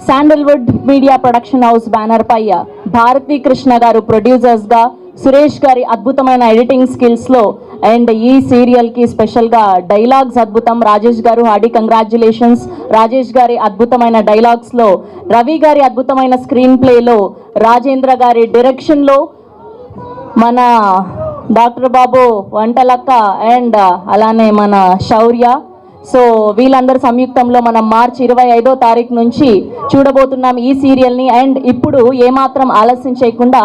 Sandalwood media production house banner పై Bharathi Krishna garu producers గా, సురేష్ గారి అద్భుతమైన ఎడిటింగ్ స్కిల్స్ లో అండ్ ఈ సీరియల్ కి స్పెషల్ గా డైలాగ్స్ అద్భుతం. రాజేష్ గారు హార్డీ కంగ్రాచులేషన్స్. రాజేష్ గారి అద్భుతమైన డైలాగ్స్ లో, రవి గారి అద్భుతమైన స్క్రీన్ ప్లేలో, రాజేంద్ర గారి డైరెక్షన్ లో, మన డాక్టర్ బాబు వంటలక్క అండ్ అలానే మన శౌర్య. సో వీళ్ళందరూ సంయుక్తంలో మనం మార్చి 25వ తారీఖు నుంచి చూడబోతున్నాం ఈ సీరియల్ని. అండ్ ఇప్పుడు ఏమాత్రం ఆలస్యం చేయకుండా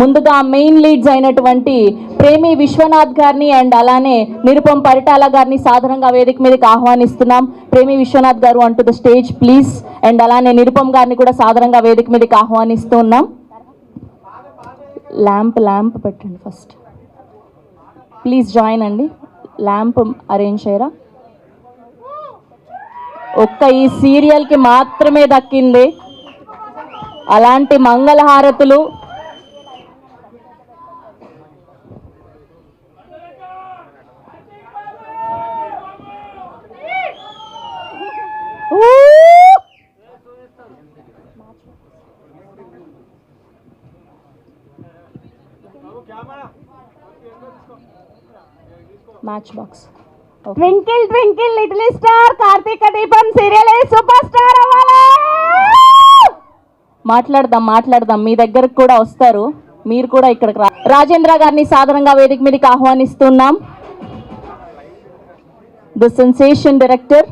ముందుగా మెయిన్ లీడ్స్ అయినటువంటి ప్రేమి విశ్వనాథ్ గారిని అండ్ అలానే నిరుపం పరిటాల గారిని సాధారణంగా వేదిక మీదకి ఆహ్వానిస్తున్నాం. ప్రేమి విశ్వనాథ్ గారు అంటూ ద స్టేజ్ ప్లీజ్. అండ్ అలానే నిరుపం గారిని కూడా సాధారణంగా వేదిక మీదకి ఆహ్వానిస్తున్నాం. ల్యాంప్ పెట్టండి ఫస్ట్ ప్లీజ్. జాయిన్ అండి. ల్యాంప్ అరేంజ్ చేయరా? ఒక్క ఈ సీరియల్కి మాత్రమే దక్కింది అలాంటి మంగళహారతులు. Match box. Twinkle twinkle little star Karthika Deepam serial super star అవ్వాలి. మాట్లాడదాం మీ దగ్గరకు కూడా వస్తారు, మీరు కూడా ఇక్కడికి రా. రాజేంద్ర గారిని సాధారణంగా వేదిక మీదకి ఆహ్వానిస్తున్నాం. The sensation director.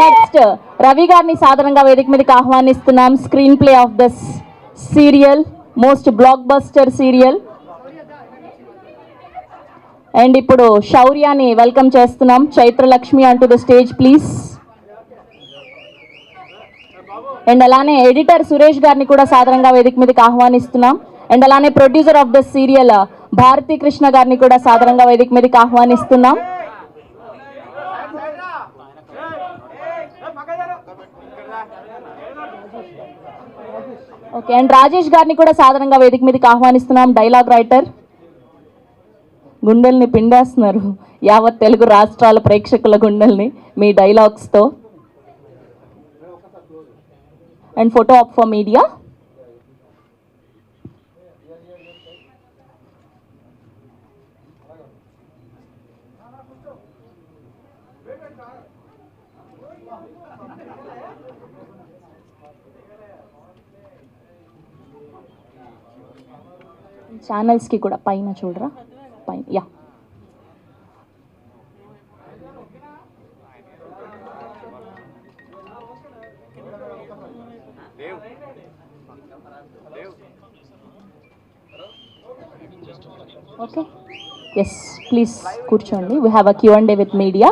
Next Ravi గారిని సాధారణంగా వేదిక మీదకి ఆహ్వానిస్తున్నాం. Screenplay of the serial, most blockbuster serial. And ఇప్పుడు శౌర్యాని వెల్కమ్ చేస్తున్నాం. చైత్రలక్ష్మి అంటూ ద స్టేజ్ ప్లీజ్. అండ్ అలానే ఎడిటర్ సురేష్ గారిని కూడా సాధారణంగా వేదిక మీదకి ఆహ్వానిస్తున్నాం. అండ్ అలానే producer of the serial Bharati Krishna గారిని కూడా సాధారణంగా వేదిక మీదకి ఆహ్వానిస్తున్నాం. ఓకే. అండ్ రాజేష్ గారిని కూడా సాధారణంగా వేదిక మీదకి ఆహ్వానిస్తున్నాం. Dialogue writer. గుండెల్ని పిండేస్తున్నారు యావత్ తెలుగు రాష్ట్రాల ప్రేక్షకుల గుండెల్ని మీ డైలాగ్స్తో. And photo op for media. ఛానల్స్కి కూడా పైన చూడరా, పైన. యా. ఓకే. ఎస్ ప్లీజ్ కూర్చోండి. We have a Q&A with media.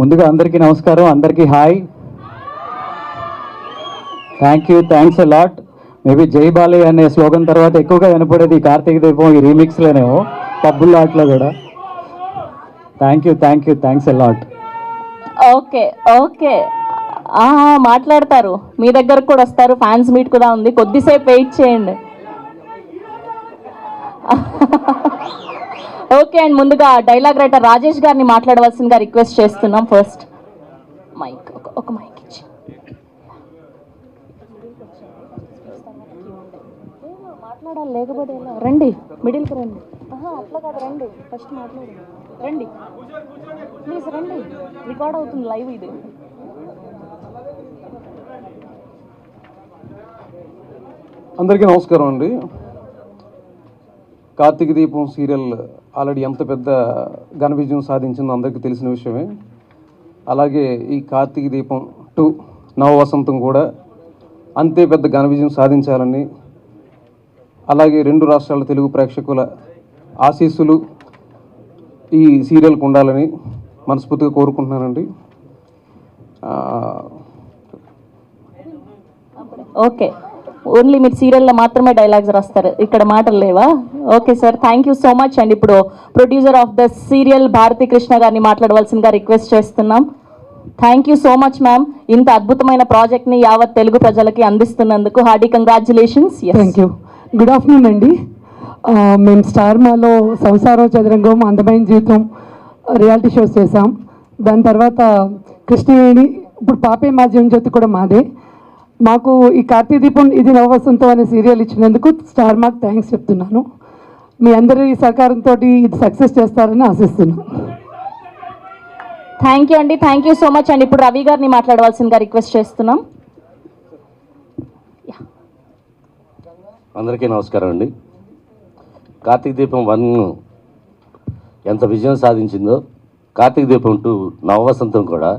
ముందుగా అందరికీ నమస్కారం, అందరికీ hi. Thanks a lot. Maybe జై బాలయ్య అనే స్లోగన్ తర్వాత ఎక్కువగా వినపడేది కార్తీక దీపం ఈ రీమిక్స్లోనేమో, పబ్బుల్లో ఆటలో కూడా. Thanks a lot. ఓకే మాట్లాడతారు, మీ దగ్గరకు కూడా వస్తారు. ఫ్యాన్స్ మీట్ కూడా ఉంది, కొద్దిసేపు వెయిట్ చేయండి. ఓకే. అండ్ ముందుగా డైలాగ్ రైటర్ రాజేష్ గారిని మాట్లాడవలసిందిగా రిక్వెస్ట్ చేస్తున్నాం. ఫస్ట్ మైక్, ఒక మైక్ ఇచ్చి మాట్లాడాలి, లేకపోతే రండి మిడిల్కి రండి. అట్లా కాదు, రండి ఫస్ట్ మాట్లాడండి. రండి ప్లీజ్, రండి. రికార్డ్ అవుతుంది లైవ్ ఇది. అందరికీ నమస్కారం అండి. కార్తీక దీపం సీరియల్ ఆల్రెడీ ఎంత పెద్ద ఘన విజయం సాధించిందో అందరికీ తెలిసిన విషయమే. అలాగే ఈ కార్తీక దీపం 2 నవ వసంతం కూడా అంతే పెద్ద ఘన విజయం సాధించాలని అలాగే 2 రాష్ట్రాల తెలుగు ప్రేక్షకుల ఆశీస్సులు ఈ సీరియల్కు ఉండాలని మనస్ఫూర్తిగా కోరుకుంటున్నానండి. ఓకే, ఓన్లీ మీరు సీరియల్లో మాత్రమే డైలాగ్స్ రాస్తారు, ఇక్కడ మాటలు లేవా? Okay sir, thank you so much. And ఇప్పుడు producer of the serial Bharati Krishna గారిని మాట్లాడవలసిందిగా రిక్వెస్ట్ చేస్తున్నాం. Thank you so much ma'am, ఇంత అద్భుతమైన ప్రాజెక్ట్ని యావత్ తెలుగు ప్రజలకి అందిస్తున్నందుకు hearty congratulations. Thank you. Good afternoon అండి. మేము స్టార్ మాలో సంసారం చదరంగం అందమైన జీవితం రియాలిటీ షోస్ చేసాం. దాని తర్వాత కృష్ణవేణి, ఇప్పుడు పాపే మా జీవనజ్యోతి కూడా మాదే. మాకు ఈ కార్తీక దీపం ఇది నవవసంతం అనే సీరియల్ ఇచ్చినందుకు స్టార్ మాకు థ్యాంక్స్ చెప్తున్నాను. మీ అందరి సహకారంతో ఇది సక్సెస్ చేస్తారని ఆశిస్తున్నాను. థ్యాంక్ యూ అండి, thank you so much. And ఇప్పుడు రవి గారిని మాట్లాడవలసిందిగా రిక్వెస్ట్ చేస్తున్నాం. అందరికీ నమస్కారం అండి. కార్తీక దీపం 1 ఎంత విజయం సాధించిందో కార్తీక దీపం 2 నవవసంతం కూడా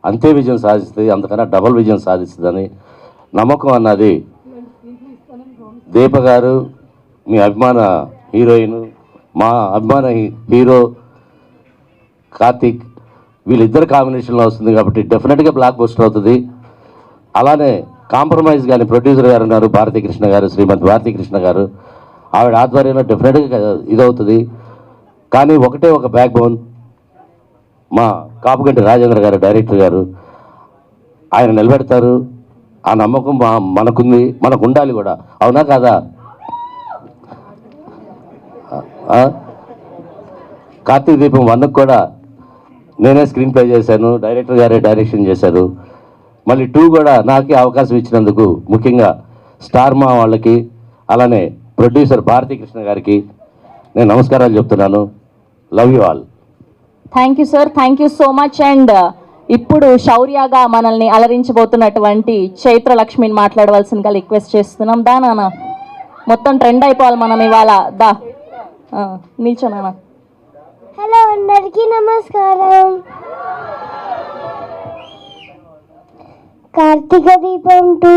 అంతే విజయం సాధిస్తుంది, అంతకన్నా డబుల్ విజయం సాధిస్తుందని నమ్మకం అన్నది దీప గారు, మీ అభిమాన హీరోయిన్, మా అభిమాన హీరో కార్తీక్, వీళ్ళిద్దరు కాంబినేషన్లో వస్తుంది కాబట్టి డెఫినెట్గా బ్లాక్ బస్టర్ అవుతుంది. అలానే కాంప్రమైజ్ కానీ ప్రొడ్యూసర్ గారు ఉన్నారు భారతీ కృష్ణ గారు, శ్రీమతి భారతీ కృష్ణ గారు, ఆవిడ ఆధ్వర్యంలో డెఫినెట్గా ఇదవుతుంది. కానీ ఒకటే ఒక బ్యాక్ బోన్ మా కాపుగంటి రాజేంద్ర గారు, డైరెక్టర్ గారు, ఆయన నిలబెడతారు. ఆ నమ్మకం మనకుంది, మనకు ఉండాలి కూడా. అవునా కాదా? కార్తీక దీపం 1 కూడా నేనే స్క్రీన్ ప్లే చేశాను, డైరెక్టర్ గారే డైరెక్షన్ చేశారు. మళ్ళీ 2 కూడా నాకే అవకాశం ఇచ్చినందుకు ముఖ్యంగా స్టార్ మా వాళ్ళకి, అలానే ప్రొడ్యూసర్ భారతీ కృష్ణ గారికి నేను నమస్కారాలు చెప్తున్నాను. Love you all. Thank you sir, thank you so much. And ఇప్పుడు శౌర్యగా మనల్ని అలరించబోతున్నటువంటి చైత్ర లక్ష్మిని మాట్లాడవలసిందిగా రిక్వెస్ట్ చేస్తున్నాం. దా నాన్న, మొత్తం ట్రెండ్ అయిపోవాలి మనం ఇవాళ. దా నిల్చో నాన్న. హలో అందరికీ నమస్కారం. కార్తీక దీపం 2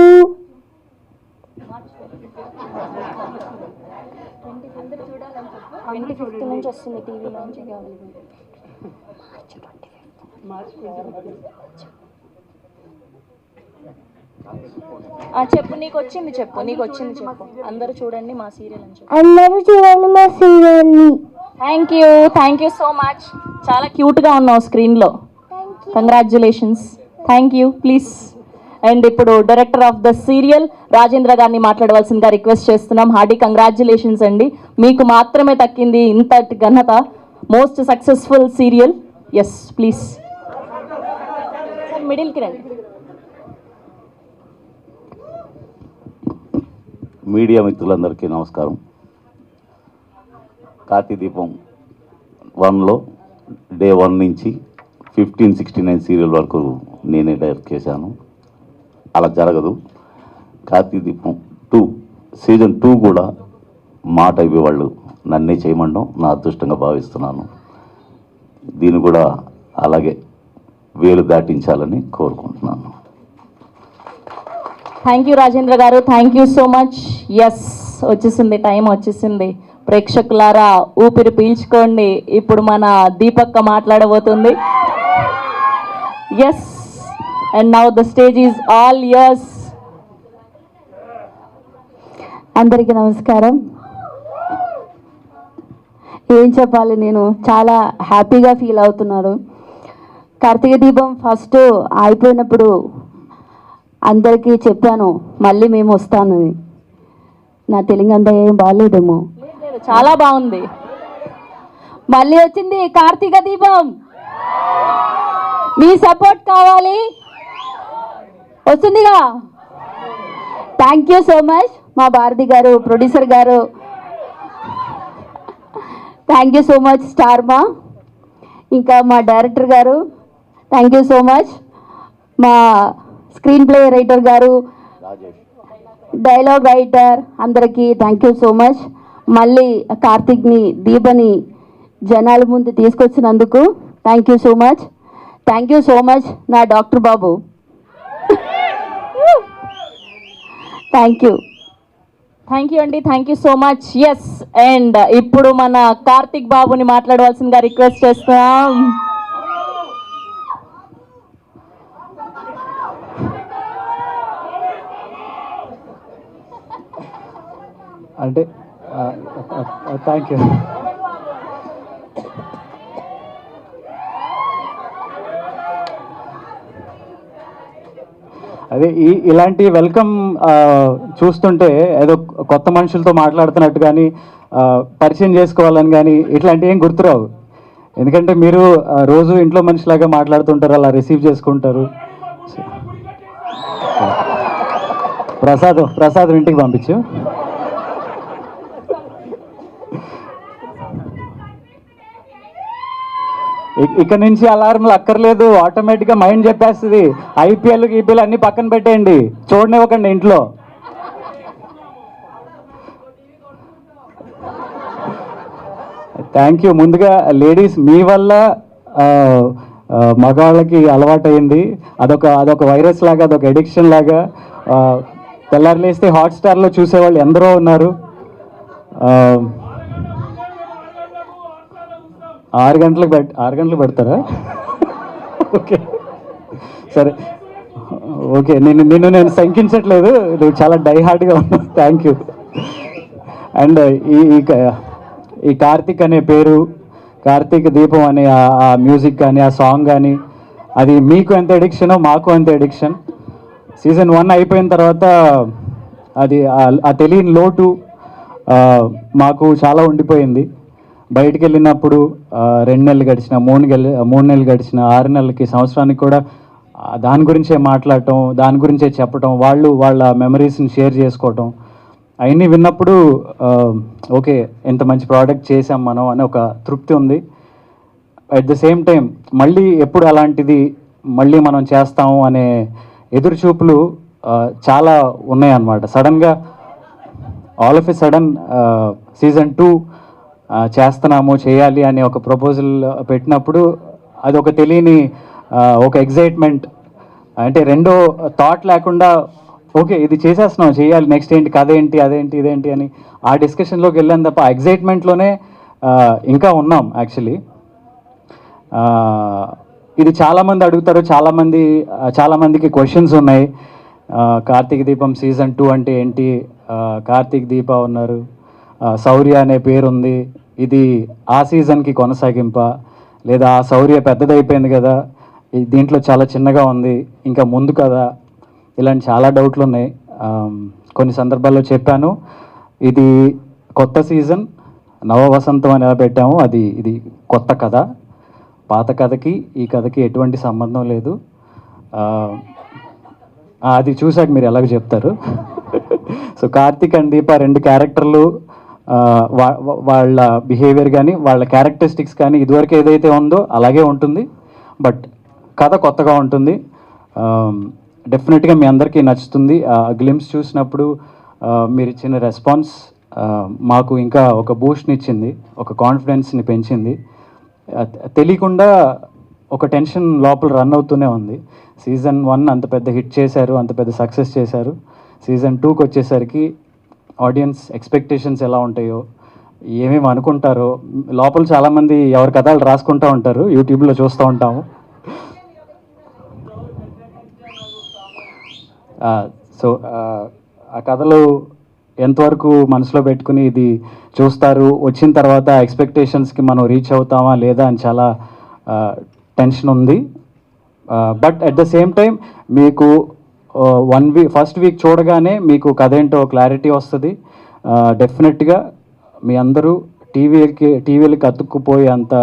25th నుంచి వస్తుంది టీవీలోంచి. చెప్పు, నీకు వచ్చింది చెప్పు, నీకు వచ్చింది చెప్పు. అందరూ చూడండి మా సీరియల్ అని చెప్పు. అందరూ చూడండి మా సీరియల్ని. Thank you so much. చాలా క్యూట్గా ఉన్నావు స్క్రీన్లో. Congratulations. Thank you. Please. And ఇప్పుడు director of the serial Rajendra గారిని మాట్లాడవలసిందిగా రిక్వెస్ట్ చేస్తున్నాం. హార్డీ కంగ్రాచులేషన్స్ అండి, మీకు మాత్రమే దక్కింది ఇంతటి ఘనత. Most successful serial. Yes please మిడిల్కి రండి. మీడియా మిత్రులందరికీ నమస్కారం. కార్తీక దీపం 1లో డే 1 నుంచి 1569 సీరియల్ వరకు నేనే డైరెక్ట్ చేశాను. అలా జరగదు. కార్తీక దీపం 2 సీజన్ 2 కూడా మాట ఇవ్వేవాళ్ళు నన్నే చేయమండం నా అదృష్టంగా భావిస్తున్నాను. దీన్ని కూడా అలాగే వేలు దాటించాలని కోరుకుంటున్నాను. Thank you Rajendra garu, thank you so much. Yes, వచ్చేసింది, టైం వచ్చేసింది. ప్రేక్షకులారా ఊపిరి పీల్చుకోండి, ఇప్పుడు మన దీపక్క మాట్లాడబోతుంది. Yes, and now the stage is all yours. అందరికీ నమస్కారం. ఏం చెప్పాలి, నేను చాలా హ్యాపీగా ఫీల్ అవుతున్నాను. కార్తీక దీపం ఫస్ట్ అయిపోయినప్పుడు అందరికీ చెప్పాను మళ్ళీ మేము వస్తానని. నా తెలుగు అంతా ఏం బాగాలేదేమో, చాలా బాగుంది. మళ్ళీ వచ్చింది కార్తీక దీపం. మీ సపోర్ట్ కావాలి, వస్తుందిగా. థ్యాంక్ యూ సో మచ్ మా భారతి గారు, ప్రొడ్యూసర్ గారు. Thank you so much star మా, ఇంకా మా డైరెక్టర్ గారు థ్యాంక్ యూ సో మచ్. మా స్క్రీన్ ప్లే రైటర్ గారు, డైలాగ్ రైటర్ అందరికీ థ్యాంక్ యూ సో మచ్. మళ్ళీ కార్తీక్ని, దీపని జనాల ముందు తీసుకొచ్చినందుకు thank you so much. Thank you so much నా doctor Babu. Thank you. Thank you అండి, thank you so much. Yes, and ఇప్పుడు మన కార్తిక్ బాబుని మాట్లాడవలసిందిగా రిక్వెస్ట్ చేస్తున్నాం. అంటే థ్యాంక్ యూ. అదే ఇలాంటి వెల్కమ్ చూస్తుంటే ఏదో కొత్త మనుషులతో మాట్లాడుతున్నట్టు కానీ పరిచయం చేసుకోవాలని కానీ ఇట్లాంటివి ఏం గుర్తురావు. ఎందుకంటే మీరు రోజు ఇంట్లో మనిషిలాగా మాట్లాడుతుంటారు, అలా రిసీవ్ చేసుకుంటారు. ప్రసాద్ ఇంటికి పంపించు. ఇక్కడ నుంచి అలారంలు అక్కర్లేదు, ఆటోమేటిక్గా మైండ్ చెప్పేస్తుంది. ఐపీఎల్ అన్ని పక్కన పెట్టేయండి, చూడనివ్వకండి ఇంట్లో. Thank you. ముందుగా లేడీస్ మీ వల్ల మగవాళ్ళకి అలవాటైంది. అదొక వైరస్ లాగా, అదొక ఎడిక్షన్ లాగా. తెల్లారు లేస్తే హాట్స్టార్లో చూసేవాళ్ళు ఎందరో ఉన్నారు. 6 గంటలకు పెడతారా? ఓకే సరే, ఓకే. నేను శంకించట్లేదు, నువ్వు చాలా డైహార్డ్గా ఉన్నావు. Thank you. అండ్ ఈ కార్తిక్ అనే పేరు, కార్తీక దీపం అనే ఆ మ్యూజిక్ కానీ, ఆ సాంగ్ కానీ, అది మీకు ఎంత ఎడిక్షనో మాకు అంత ఎడిక్షన్. సీజన్ 1 అయిపోయిన తర్వాత అది ఆ తెలియని లోటు మాకు చాలా ఉండిపోయింది. బయటికి వెళ్ళినప్పుడు 2 నెలలు గడిచిన, 3 నెలలు గడిచిన, 6 నెలలకి, సంవత్సరానికి కూడా దాని గురించే మాట్లాడటం, దాని గురించే చెప్పటం, వాళ్ళ మెమరీస్ని షేర్ చేసుకోవటం, అవన్నీ విన్నప్పుడు ఓకే ఎంత మంచి ప్రోడక్ట్ చేసాం మనం అనే ఒక తృప్తి ఉంది. అట్ ద సేమ్ టైం మళ్ళీ ఎప్పుడు అలాంటిది మళ్ళీ మనం చేస్తాము అనే ఎదురుచూపులు చాలా ఉన్నాయన్నమాట. సడన్గా all of a sudden season 2 చేయాలి అనే ఒక ప్రపోజల్ పెట్టినప్పుడు అది ఒక తెలియని ఒక ఎగ్జైట్మెంట్. అంటే రెండో థాట్ లేకుండా ఓకే ఇది చేసేస్తున్నాం, చేయాలి, నెక్స్ట్ ఏంటి, కథ ఏంటి, అదేంటి, ఇదేంటి అని ఆ డిస్కషన్లోకి వెళ్ళాను తప్ప ఆ ఎగ్జైట్మెంట్లోనే ఇంకా ఉన్నాం యాక్చువల్లీ. ఇది చాలామంది అడుగుతారు, చాలామందికి క్వశ్చన్స్ ఉన్నాయి. కార్తీక దీపం సీజన్ 2 అంటే ఏంటి, కార్తీక్ దీప ఉన్నారు, శౌర్య అనే పేరు ఉంది, ఇది ఆ సీజన్కి కొనసాగింప, లేదా ఆ శౌర్య పెద్దదైపోయింది కదా, దీంట్లో చాలా చిన్నగా ఉంది, ఇంకా ముందు కదా, ఇలాంటి చాలా డౌట్లు ఉన్నాయి. కొన్ని సందర్భాల్లో చెప్పాను, ఇది కొత్త సీజన్, నవ వసంతం అని ఎలా పెట్టాము, ఇది కొత్త కథ. పాత కథకి ఈ కథకి ఎటువంటి సంబంధం లేదు. అది చూసాక మీరు ఎలాగ చెప్తారు. సో కార్తీక్ అండ్ దీప 2 క్యారెక్టర్లు, వాళ్ళ బిహేవియర్ కానీ, వాళ్ళ క్యారెక్టరిస్టిక్స్ కానీ ఇదివరకు ఏదైతే ఉందో అలాగే ఉంటుంది. బట్ కథ కొత్తగా ఉంటుంది. డెఫినెట్గా మీ అందరికీ నచ్చుతుంది. గ్లిమ్స్ చూసినప్పుడు మీరు ఇచ్చిన రెస్పాన్స్ మాకు ఇంకా ఒక బూస్ట్ని ఇచ్చింది, ఒక కాన్ఫిడెన్స్ని పెంచింది. తెలియకుండా ఒక టెన్షన్ లోపల రన్ అవుతూనే ఉంది. సీజన్ 1 అంత పెద్ద హిట్ చేశారు, అంత పెద్ద సక్సెస్ చేశారు. సీజన్ 2కి వచ్చేసరికి ఆడియన్స్ ఎక్స్పెక్టేషన్స్ ఎలా ఉంటాయో, ఏమేమి అనుకుంటారో, లోపల చాలామంది ఎవరి కథలు రాసుకుంటూ ఉంటారు, యూట్యూబ్లో చూస్తూ ఉంటాము. సో ఆ కథలు ఎంతవరకు మనసులో పెట్టుకుని ఇది చూస్తారు, వచ్చిన తర్వాత ఎక్స్పెక్టేషన్స్కి మనం రీచ్ అవుతామా లేదా అని చాలా టెన్షన్ ఉంది. But at the same time మీకు 1 వీక్ ఫస్ట్ వీక్ చూడగానే మీకు కథ ఏంటో క్లారిటీ వస్తుంది. డెఫినెట్గా మీ అందరూ టీవీలకి అతుక్కుపోయే అంత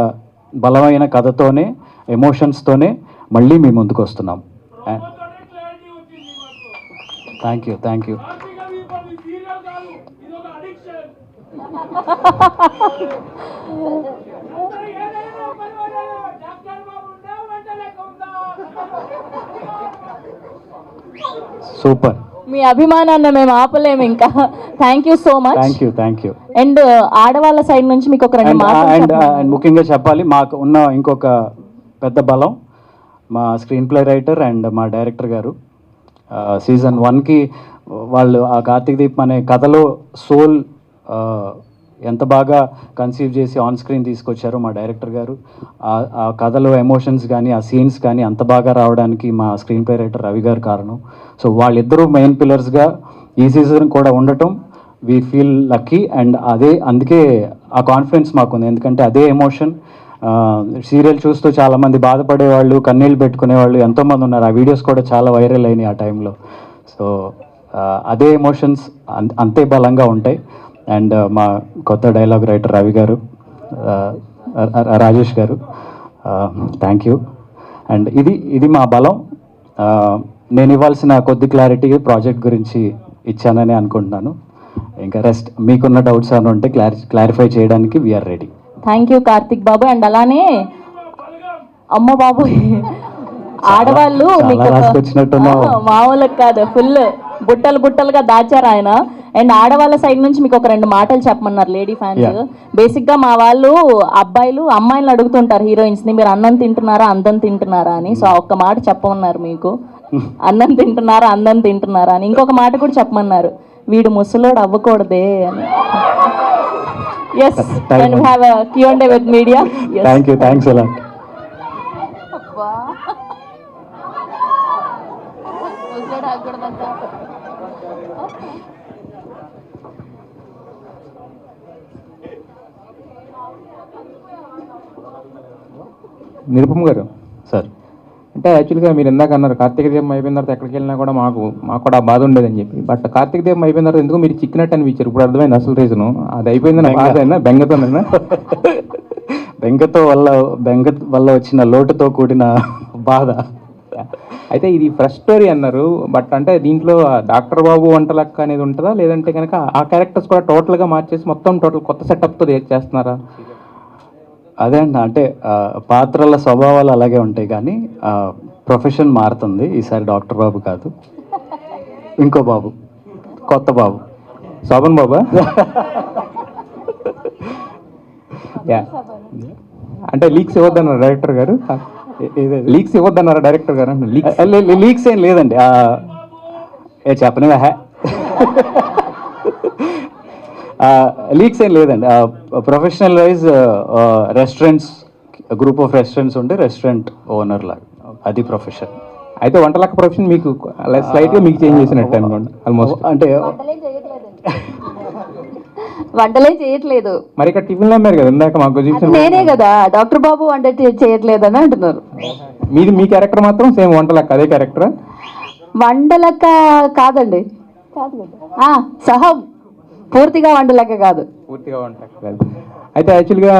బలమైన కథతోనే, ఎమోషన్స్తోనే మళ్ళీ మీ ముందుకు వస్తున్నాం. Thank you. సూపర్. మీ అభిమానాన్ని మేము ఆపలేము ఇంకా. Thank you so much. Thank you. And ఆడవాళ్ళ సైడ్ నుంచి మీకు ఒక 2 మాటలు అండ్ ముఖ్యంగా చెప్పాలి, మాకు ఉన్న ఇంకొక పెద్ద బలం మా స్క్రీన్ ప్లే రైటర్ అండ్ మా డైరెక్టర్ గారు. సీజన్ 1కి వాళ్ళు ఆ కార్తీక్ దీపం అనే కథలో సోల్ ఎంత బాగా కన్సీవ్ చేసి ఆన్ స్క్రీన్ తీసుకొచ్చారో మా డైరెక్టర్ గారు, ఆ కథలో ఎమోషన్స్ కానీ ఆ సీన్స్ కానీ అంత బాగా రావడానికి మా స్క్రీన్ ప్లే రైటర్ రవి గారు కారణం. సో వాళ్ళిద్దరూ మెయిన్ పిల్లర్స్గా ఈ సీజన్ కూడా ఉండటం వీ ఫీల్ లక్కీ. అండ్ అందుకే ఆ కాన్ఫిడెన్స్ మాకుంది, ఎందుకంటే అదే ఎమోషన్ సీరియల్ చూస్తూ చాలామంది బాధపడేవాళ్ళు, కన్నీళ్ళు పెట్టుకునేవాళ్ళు ఎంతోమంది ఉన్నారు. ఆ వీడియోస్ కూడా చాలా వైరల్ అయినాయి ఆ టైంలో. సో అదే ఎమోషన్స్ అంతే బలంగా ఉంటాయి. అండ్ మా కొత్త డైలాగ్ రైటర్ రవి గారు, రాజేష్ గారు, థ్యాంక్ యూ. అండ్ ఇది మా బలం. నేను ఇవ్వాల్సిన కొద్ది క్లారిటీ ప్రాజెక్ట్ గురించి ఇచ్చానని అనుకుంటున్నాను. ఇంకా రెస్ట్ మీకున్న డౌట్స్ అని ఉంటే క్లారిఫై చేయడానికి we are ready. Thank you Karthik Babu. And అలానే అమ్మ బాబు ఆడవాళ్ళు మీకు మామూలుగా కాదు, ఫుల్ బుట్టలుగా దాచారు ఆయన. అండ్ ఆడవాళ్ళ సైడ్ నుంచి మీకు ఒక 2 మాటలు చెప్పమన్నారు లేడీ ఫ్యాన్స్. బేసిక్ గా మా వాళ్ళు అబ్బాయిలు అమ్మాయిలను అడుగుతుంటారు హీరోయిన్స్ ని, మీరు అన్నం తింటున్నారా అందం తింటున్నారా అని. సో ఒక్క మాట చెప్పమన్నారు మీకు, అన్నం తింటున్నారా అందం తింటున్నారా అని. ఇంకొక మాట కూడా చెప్పమన్నారు, వీడు ముసలోడు అవ్వకూడదే అని. Yes, and we have a Q&A with media. Yes. Thank you, thanks a lot. Nirupam గారు సార్, అంటే యాక్చువల్గా మీరు ఇందాక అన్నారు కార్తీక దీపం అయిపోయిన తర్వాత ఎక్కడికి వెళ్ళినా కూడా మాకు కూడా ఆ బాధ ఉండేదని చెప్పి. బట్ కార్తీక దీపం అయిపోయిన తర్వాత ఎందుకు మీరు చిక్కినట్టు అనిపించారు? ఇప్పుడు అర్థమైంది అసలు రీజను. అది అయిపోయింది బాధ అయినా బెంగతోనైనా? బెంగ వల్ల వచ్చిన లోటుతో కూడిన బాధ. అయితే ఇది ఫ్రెష్ స్టోరీ అన్నారు, బట్ అంటే దీంట్లో డాక్టర్ బాబు వంటలక్క అనేది ఉంటుందా, లేదంటే కనుక ఆ క్యారెక్టర్స్ కూడా టోటల్గా మార్చేసి మొత్తం కొత్త సెటప్తో చేస్తున్నారా? అదే అండి, అంటే పాత్రల స్వభావాలు అలాగే ఉంటాయి కానీ ప్రొఫెషన్ మారుతుంది. ఈసారి డాక్టర్ బాబు కాదు, ఇంకో బాబు, కొత్త బాబు, శోభన్ బాబా? యా, అంటే లీక్స్ ఇవ్వద్దన్నారు డైరెక్టర్ గారు. లీక్స్ ఇవ్వద్దన్నారు డైరెక్టర్ గారు. లీక్స్ ఏం లేదండి, చెప్పని లీక్స్ ఏం లేదండి. Professional wise restaurants, group of restaurants ఉంటే రెస్టారెంట్ ఓనర్ లాగా, అది ప్రొఫెషన్. అయితే వంటలక్క ప్రొఫెషన్ మీకు స్లైట్గా మీకు చేంజ్ చేసినట్టు అనుకోండి ఆల్మోస్ట్. అంటే వంటలే చేయట్లేదు. మరి ఇక్కడ టిఫిన్లో అన్నారు కదా ఇందాక మాకు నేనే కదా డాక్టర్ బాబు వంట చేయట్లేదని అంటున్నారు. మీ క్యారెక్టర్ మాత్రం సేమ్ వంటలక్క, అదే క్యారెక్టర్? వంటలక్క కాదండి, సహం పూర్తిగా వంటలక్క కాదు. పూర్తిగా వంటలక్క కాదు. అయితే యాక్చువల్గా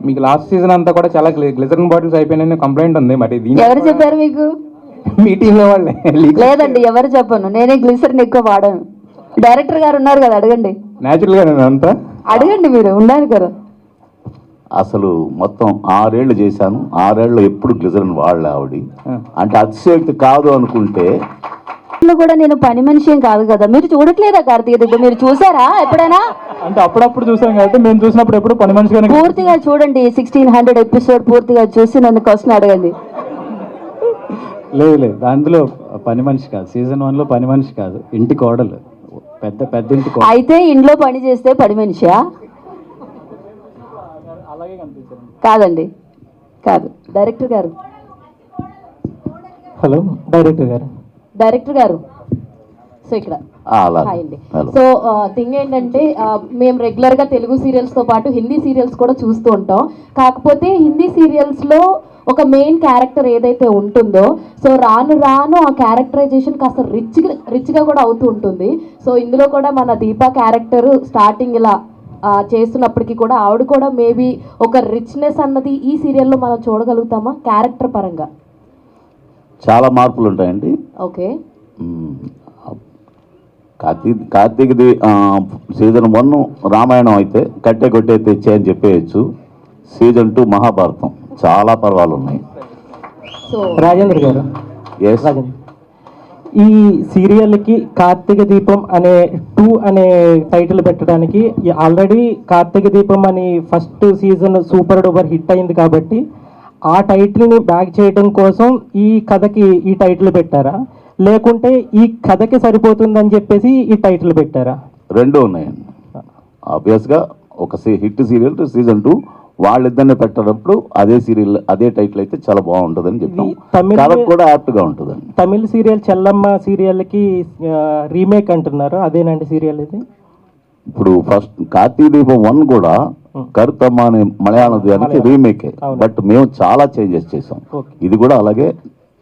మీకు లాస్ట్ సీజన్ అంతా కూడా చాలా గ్లిజరిన్ బాటిల్స్ అయిపోయినాయని కంప్లైంట్ ఉంది. మరి ఎవరు చెప్పారు మీకు? మీ టీంలో వాళ్ళే. లేదండి, ఎవరు చెప్పను. నేనే గ్లిసరిన్ ఎక్కువ వాడాను. డైరెక్టర్ గారు ఉన్నారు కదా, అడగండి. న్యాచురల్గా నేను అంతా అడగండి, మీరు ఉండాలి కదా. అసలు మొత్తం 6 ఏళ్ళు చేశాను, 6 ఏళ్ళు ఎప్పుడు గ్లిజరిన్ వాడలే ఆవిడ. అంటే అతిశయోక్తి కాదు అనుకుంటే కూడా నేను పని మనిషి ఏం కాదు కదా. మీరు చూడట్లేదా కార్తీక దీపం? మీరు చూసారా ఎప్పుడైనా? అంటే అప్పుడప్పుడు చూసాం కాబట్టి మేము చూసినప్పుడు ఎప్పుడు పని మనిషిగా. పూర్తిగా చూడండి, 1600 ఎపిసోడ్ పూర్తిగా చూసి నన్ను క్వశ్చన్ అడగండి. లేదు, అందులో పని మనిషి కాదు, సీజన్ 1లో పని మనిషి కాదు, ఇంటి కోడలు, పెద్ద ఇంటి కోడలు. అయితే ఇంట్లో పని చేస్తే పని మనిషా? కాదండి, కాదు. డైరెక్టర్ గారు. హలో డైరెక్టర్ గారు. సో ఇక్కడ హాయ్ అండి. సో థింగ్ ఏంటంటే మేము రెగ్యులర్గా తెలుగు సీరియల్స్తో పాటు హిందీ సీరియల్స్ కూడా చూస్తూ ఉంటాం. కాకపోతే హిందీ సీరియల్స్లో ఒక మెయిన్ క్యారెక్టర్ ఏదైతే ఉంటుందో, సో రాను రాను ఆ క్యారెక్టరైజేషన్ కాస్త రిచ్గా కూడా అవుతూ ఉంటుంది. సో ఇందులో కూడా మన దీపా క్యారెక్టర్ స్టార్టింగ్ ఇలా చేస్తున్నప్పటికీ కూడా ఆవిడ కూడా మేబీ ఒక రిచ్నెస్ అన్నది ఈ సీరియల్లో మనం చూడగలుగుతామా క్యారెక్టర్ పరంగా? చాలా మార్పులు ఉంటాయండి. ఓకే. కార్తీక సీజన్ 1 రామాయణం అయితే కట్టే కొట్టే తెచ్చే అని చెప్పేయచ్చు. సీజన్ 2 మహాభారతం, చాలా పర్వాలు ఉన్నాయి. సో రాజేంద్ర గారు, ఈ సీరియల్కి కార్తీక దీపం అనే 2 అనే టైటిల్ పెట్టడానికి ఆల్రెడీ కార్తీక దీపం అని first season super duper hit అయింది కాబట్టి ఆ టైటిల్ని బ్యాక్ చేయడం కోసం ఈ కథకి ఈ టైటిల్ పెట్టారా? లేకుంటే ఈ కథకి సరిపోతుందని చెప్పేసి ఈ టైటిల్ పెట్టారా? రెండూ ఉన్నాయండి. ఆబ్వియస్గా ఒక హిట్ సీరియల్ సీజన్ 2 వాళ్ళిద్దరిని పెట్టినప్పుడు అదే సీరియల్ అదే టైటిల్ అయితే చాలా బాగుంటుందని చెప్పాం. కథకు కూడా యాప్ట్గా ఉంటుందండి. తమిళ సీరియల్ చెల్లమ్మ సీరియల్కి రీమేక్ అంటున్నారు, అదేనండి సీరియల్ ఇది? ఇప్పుడు ఫస్ట్ కార్తీక దీపం 1 కూడా కరుతమ్మ అనే మలయాళం దానికి రీమేకే, బట్ మేము చాలా చేంజెస్ చేసాం. ఇది కూడా అలాగే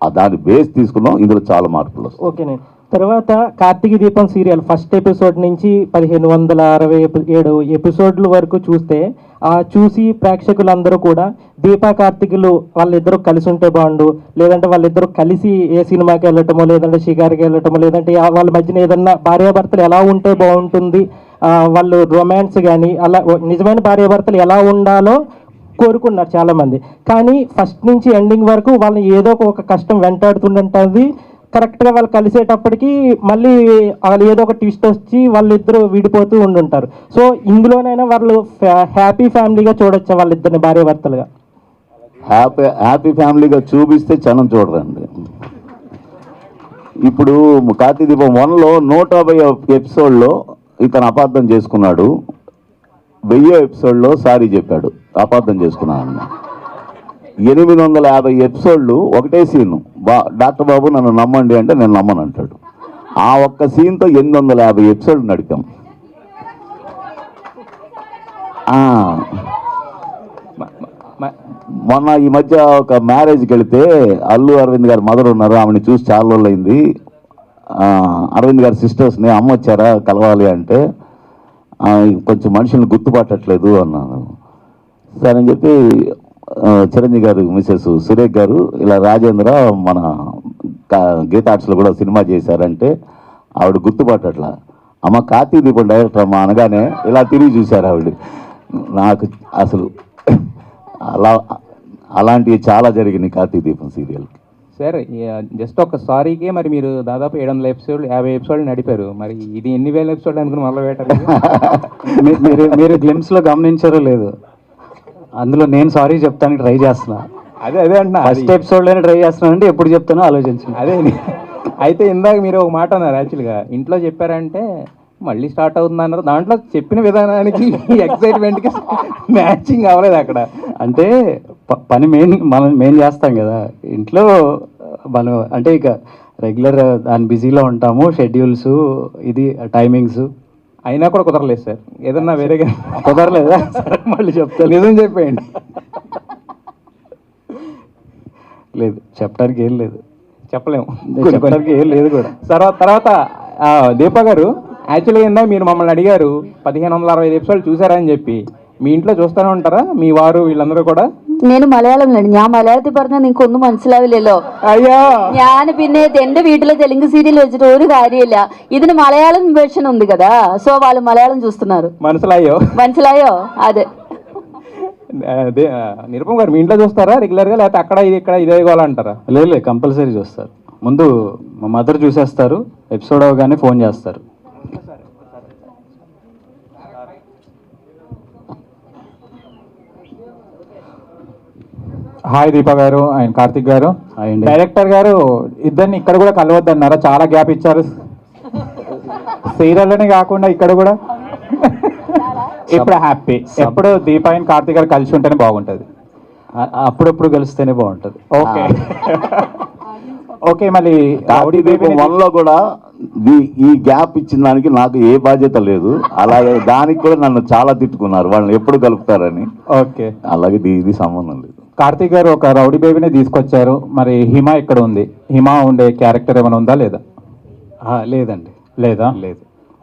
దాని బేస్ తీసుకున్నాం, ఇందులో చాలా మార్పులు వస్తాయి. ఓకేనండి. తర్వాత Karthika Deepam serial first episode నుంచి 1567 ఎపిసోడ్ల వరకు చూస్తే చూసి ప్రేక్షకులందరూ కూడా దీపా కార్తీకులు వాళ్ళిద్దరూ కలిసి ఉంటే బాగుండు, లేదంటే వాళ్ళిద్దరూ కలిసి ఏ సినిమాకి వెళ్ళటమో, లేదంటే షికారికి వెళ్ళటమో, లేదంటే వాళ్ళ మధ్యన ఏదన్నా భార్యాభర్తలు ఎలా ఉంటే బాగుంటుంది, వాళ్ళు రొమాన్స్ కానీ అలా నిజమైన భార్యాభర్తలు ఎలా ఉండాలో కోరుకున్నారు చాలామంది. కానీ ఫస్ట్ నుంచి ఎండింగ్ వరకు వాళ్ళని ఏదో ఒక కష్టం వెంటాడుతుంటుంది. కరెక్ట్గా వాళ్ళు కలిసేటప్పటికి మళ్ళీ వాళ్ళు ఏదో ఒక ట్విస్ట్ వచ్చి వాళ్ళిద్దరూ విడిపోతూ ఉండుంటారు. సో ఇందులోనైనా వాళ్ళు హ్యాపీ ఫ్యామిలీగా చూడొచ్చా వాళ్ళిద్దరిని భార్యాభర్తలుగా? హ్యాపీ ఫ్యామిలీగా చూపిస్తే జనం చూడరండి. ఇప్పుడు కార్తీక దీపం 1లో 150 ఎపిసోడ్లో ఇతను అపార్థం చేసుకున్నాడు, 1000 ఎపిసోడ్లో సారీ చెప్పాడు, అపార్థం చేసుకున్నాను. 850 ఎపిసోడ్లు ఒకటే సీను, డాక్టర్ బాబు నన్ను నమ్మండి అంటే నేను నమ్మను అంటాడు. ఆ ఒక్క సీన్తో 850 ఎపిసోడ్లు నడిపాం. మొన్న ఈ మధ్య ఒక మ్యారేజ్కి వెళితే అల్లు అరవింద్ గారి మదర్ ఉన్నారు, ఆమెను చూసి చాలా రోజులు అయింది. అరవింద్ గారి సిస్టర్స్ని అమ్మ వచ్చారా కలవాలి అంటే కొంచెం మనుషుల్ని గుర్తుపట్టట్లేదు అన్నాను. సరే అని చెప్పి చిరంజీవి గారు మిసెస్ సురేఖ్ గారు ఇలా రాజేంద్ర మన గీతా ఆర్ట్స్లో కూడా సినిమా చేశారంటే ఆవిడ గుర్తుపట్టట్లా. అమ్మ కార్తీక దీపం డైరెక్టర్ అమ్మ అనగానే ఇలా తిరిగి చూశారు ఆవిడ. నాకు అసలు అలాంటివి చాలా జరిగినాయి కార్తీక దీపం సీరియల్కి. సార్ జస్ట్ ఒక సారీకే మరి మీరు దాదాపు 700 ఎపిసోడ్లు 50 ఎపిసోడ్లు నడిపారు, మరి ఇది ఎన్ని వేల ఎపిసోడ్లు అనుకుని మొదలు పెట్టారు? మీరు గ్లిమ్స్లో గమనించారో లేదు, అందులో నేను సారీ చెప్తానికి ట్రై చేస్తున్నా. అదే అంటున్నా, ఫస్ట్ ఎపిసోడ్లోనే ట్రై చేస్తున్నానంటే ఎప్పుడు చెప్తానో ఆలోచించండి. అదే అయితే ఇందాక మీరు ఒక మాట అన్నారు, యాక్చువల్గా ఇంట్లో చెప్పారంటే మళ్ళీ స్టార్ట్ అవుతుంది అన్నారు. దాంట్లో చెప్పిన విధానానికి ఎక్సైట్మెంట్కి మ్యాచింగ్ అవ్వలేదు అక్కడ. అంటే పని మెయిన్ చేస్తాం కదా ఇంట్లో మనం, అంటే ఇక రెగ్యులర్ దాని బిజీలో ఉంటాము, షెడ్యూల్స్ ఇది టైమింగ్స్ అయినా కూడా కుదరలేదు సార్. ఏదన్నా వేరేగా కుదరలేదా? మళ్ళీ చెప్తాను, నిజం చెప్పేయండి. లేదు చెప్పడానికి ఏం లేదు, చెప్పలేము, చెప్పడానికి ఏం లేదు కూడా. తర్వాత దీపా గారు యాక్చువల్గా ఏందా మీరు మమ్మల్ని అడిగారు 1565 ఎపిసోడ్లు చూసారని చెప్పి, మీ ఇంట్లో చూస్తూనే ఉంటారా మీ వారు వీళ్ళందరూ కూడా? నేను മലയാളത്തിലാണ്, ഞാൻ മലയാളത്തിൽ പറഞ്ഞാൽ നിങ്ങൾക്ക് ഒന്നും മനസ്സിലാവില്ലല്ലോ. അയ്യോ, ഞാൻ പിന്നെ എന്റെ വീട്ടിലെ തെലുങ്ക് సీరియల్ വെച്ചിട്ട് ഒരു കാര്യമില്ല, ഇതിന് మలయాళం వెర్షన్ ఉంది కదా, సో వాళ్ళు మలయాళం చూస్తున్నారు. మనసిలాయో అదే. నిరుపమ్ గారు మీ ఇంట్లో చూస్తారా రెగ్యులర్గా, లేకపోతే అక్కడ ఇది ఇక్కడ ఇదే కావాలంటారా? లేదు కంపల్సరీ చూస్తారు. ముందు మా మదర్ చూసేస్తారు, ఎపిసోడ్ అవగానే ఫోన్ చేస్తారు. హాయ్ దీపా గారు అండ్ కార్తిక్ గారు. డైరెక్టర్ గారు ఇద్దరిని ఇక్కడ కూడా కలవద్దన్నారా? చాలా గ్యాప్ ఇచ్చారు సీరియల్లోనే కాకుండా ఇక్కడ కూడా. ఇప్పుడు హ్యాపీ, ఎప్పుడు దీపా అండ్ కార్తిక్ గారు కలిసి ఉంటేనే బాగుంటుంది. అప్పుడప్పుడు కలిస్తేనే బాగుంటుంది. Okay okay. మళ్ళీ కార్తీక దీపం 1లో కూడా ఈ గ్యాప్ ఇచ్చిన దానికి నాకు ఏ బాధ్యత లేదు, అలాగే దానికి కూడా నన్ను చాలా తిట్టుకున్నారు, వాళ్ళని ఎప్పుడు కలుపుతారని. ఓకే, అలాగే ఇది సంబంధం లేదు. కార్తిక్ గారు ఒక రౌడీ బేబీని తీసుకొచ్చారు, మరి హిమ ఎక్కడ ఉంది? హిమ ఉండే క్యారెక్టర్ ఏమైనా ఉందా లేదా? లేదండి. లేదా? లేదు.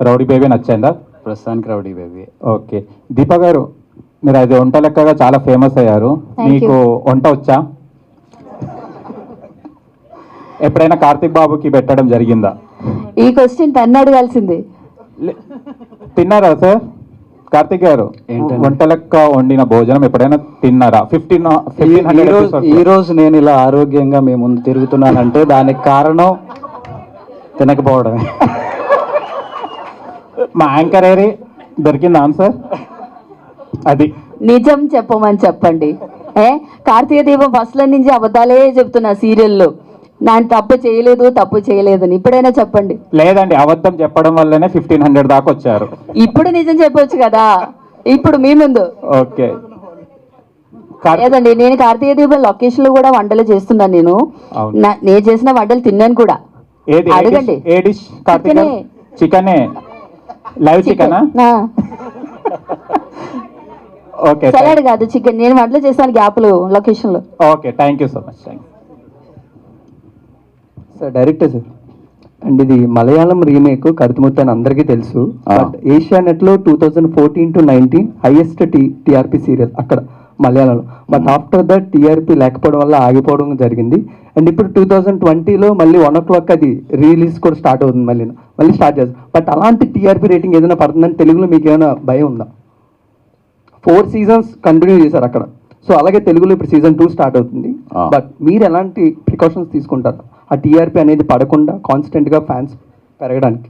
రౌడీ బేబీ నచ్చిందా? ప్రస్తుతానికి రౌడీ బేబీ. ఓకే. దీపా గారు మీరు అది వంట లెక్కగా చాలా ఫేమస్ అయ్యారు, మీకు వంట వచ్చా? ఎప్పుడైనా కార్తిక్ బాబుకి పెట్టడం జరిగిందా? ఈ క్వశ్చన్ తన్ను అడగాల్సింది. తిన్నారా సార్ కార్తిక్ గారు? వంట లెక్క వండిన భోజనం ఎప్పుడైనా తిన్నారా? 1500 ఈ రోజు నేను ఇలా ఆరోగ్యంగా మీ ముందు తిరుగుతున్నానంటే దానికి కారణం తినకపోవడమే. మా యాంకర్ ఏరి దొరికింది ఆన్సర్ అది. నిజం చెప్పమని చెప్పండి. కార్తీక దీపం ఫస్ట్ల నుంచి అబద్ధాలే చెప్తున్నా సీరియల్లో. నేను తప్పు చేయలేదని ఇప్పుడైనా చెప్పండి. లేదండి, అబద్ధం చెప్పడం వల్లనే 1500 దాకా వచ్చారు. ఇప్పుడు నిజం చెప్పొచ్చు కదా, ఇప్పుడు మీ ముందు. ఓకే. లేదండి, నేను కార్తీక దీపం లొకేషన్ లో కూడా వంటలు చేస్తున్నాను. నేను చేసిన వంటలు తిన్నాను కూడా. అడగండి. ఏ డిష్? చికెనే. లైవ్ చికెనా? ఓకే. సలాడ్ కాదు, చికెన్. నేను వంటలు చేస్తాను గ్యాప్లు లొకేషన్ లో. Okay, thank you so much. Sir director sir, and ఇది మలయాళం రీమేక్ కరుతుముత్తు అని అందరికీ తెలుసు. బట్ ఏషియానెట్లో 2014 to 19 హైయెస్ట్ టీఆర్పీ సీరియల్ అక్కడ మలయాళంలో. బట్ ఆఫ్టర్ దట్ టీఆర్పీ లేకపోవడం వల్ల ఆగిపోవడం జరిగింది. అండ్ ఇప్పుడు 2020లో మళ్ళీ 1 o'clock అది రిలీజ్ కూడా స్టార్ట్ అవుతుంది. మళ్ళీ స్టార్ట్ చేస్తారు. బట్ అలాంటి టీఆర్పీ రేటింగ్ ఏదైనా పడుతుందని తెలుగులో మీకు ఏమైనా భయం ఉందా? 4 seasons కంటిన్యూ చేశారు అక్కడ. సో అలాగే తెలుగులో ఇప్పుడు season 2 స్టార్ట్ అవుతుంది. బట్ మీరు ఎలాంటి ప్రికాషన్స్ తీసుకుంటారు ఆ టీఆర్పీ అనేది పడకుండా కాన్స్టెంట్గా ఫ్యాన్స్ పెరగడానికి?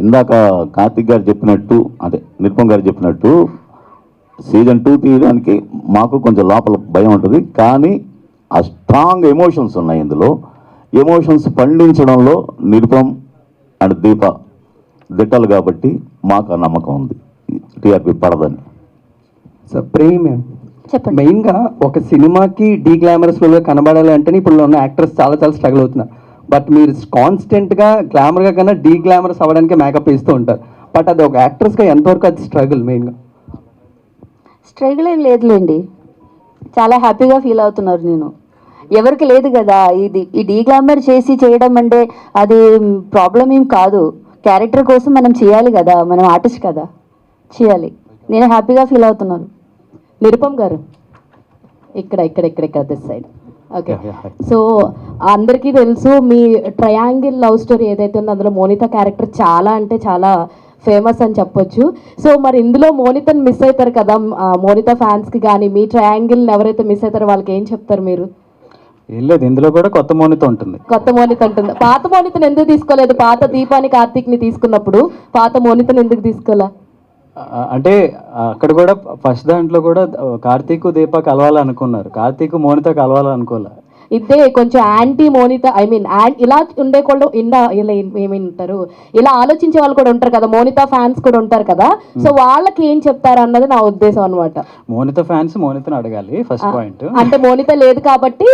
ఇందాక కార్తిక్ గారు చెప్పినట్టు, అదే నిరుపమ్ గారు చెప్పినట్టు, సీజన్ 2 తీయడానికి మాకు కొంచెం లోపల భయం ఉంటుంది. కానీ ఆ స్ట్రాంగ్ ఎమోషన్స్ ఉన్నాయి ఇందులో. ఎమోషన్స్ పండించడంలో నిరుపమ్ అండ్ దీప దిట్టలు కాబట్టి మాకు ఆ నమ్మకం ఉంది టీఆర్పీ పడదని. సార్ ప్రేమ్ మెయిన్గా ఒక సినిమాకి డీగ్లామరస్గా కనబడాలి అంటే ఇప్పుడు ఉన్న యాక్టర్స్ చాలా స్ట్రగుల్ అవుతున్నారు. బట్ మీరు కాన్స్టెంట్గా గ్లామర్గా కన్నా డీగ్లామరస్ అవ్వడానికి మేకప్ వేస్తూ ఉంటారు. బట్ అది ఒక యాక్ట్రెస్గా ఎంతవరకు అది స్ట్రగుల్? మెయిన్గా స్ట్రగుల్ ఏం లేదులేండి, చాలా హ్యాపీగా ఫీల్ అవుతున్నారు. నేను ఎవరికి లేదు కదా ఇది. ఈ డీగ్లామర్ చేసి చేయడం అంటే అది ప్రాబ్లం ఏం కాదు. క్యారెక్టర్ కోసం మనం చేయాలి కదా, మనం ఆర్టిస్ట్ కదా, చేయాలి. నేను హ్యాపీగా ఫీల్ అవుతున్నాను. నిరుపమ్ గారు ఇక్కడ దిస్ సైడ్. ఓకే, సో అందరికీ తెలుసు మీ ట్రయాంగిల్ లవ్ స్టోరీ ఏదైతే ఉందో అందులో మోనిత క్యారెక్టర్ చాలా అంటే చాలా ఫేమస్ అని చెప్పొచ్చు. సో మరి ఇందులో మోనితను మిస్ అవుతారు కదా, మోనిత ఫ్యాన్స్కి కానీ మీ ట్రయాంగిల్ని ఎవరైతే మిస్ అవుతారో వాళ్ళకి ఏం చెప్తారు మీరు? ఏం లేదు, ఇందులో కూడా కొత్త మోనిత ఉంటుంది. కొత్త మోనిత ఉంటుంది. పాత మోనితను ఎందుకు తీసుకోలేదు? పాత దీపాని కార్తీక్ని తీసుకున్నప్పుడు పాత మోనితను ఎందుకు తీసుకోలే? అంటే అక్కడ కూడా ఫస్ట్ దాంట్లో కూడా కార్తీక్ దీప కలవాలనుకున్నారు, కార్తీక్ మోనిత కలవాలనుకోలే. ఇదే కొంచెం యాంటీ మోనిత, ఐ మీన్ ఇలా ఉండే కూడా ఇలా ఏమంటారు, ఇలా ఆలోచించే వాళ్ళు కూడా ఉంటారు కదా, మోనిత ఫ్యాన్స్ కూడా ఉంటారు కదా. సో వాళ్ళకి ఏం చెప్తారు అన్నది నా ఉద్దేశం అనమాట. మోనిత ఫ్యాన్స్ మోనితను అడగాలి ఫస్ట్ పాయింట్. అంటే మోనిత లేదు కాబట్టి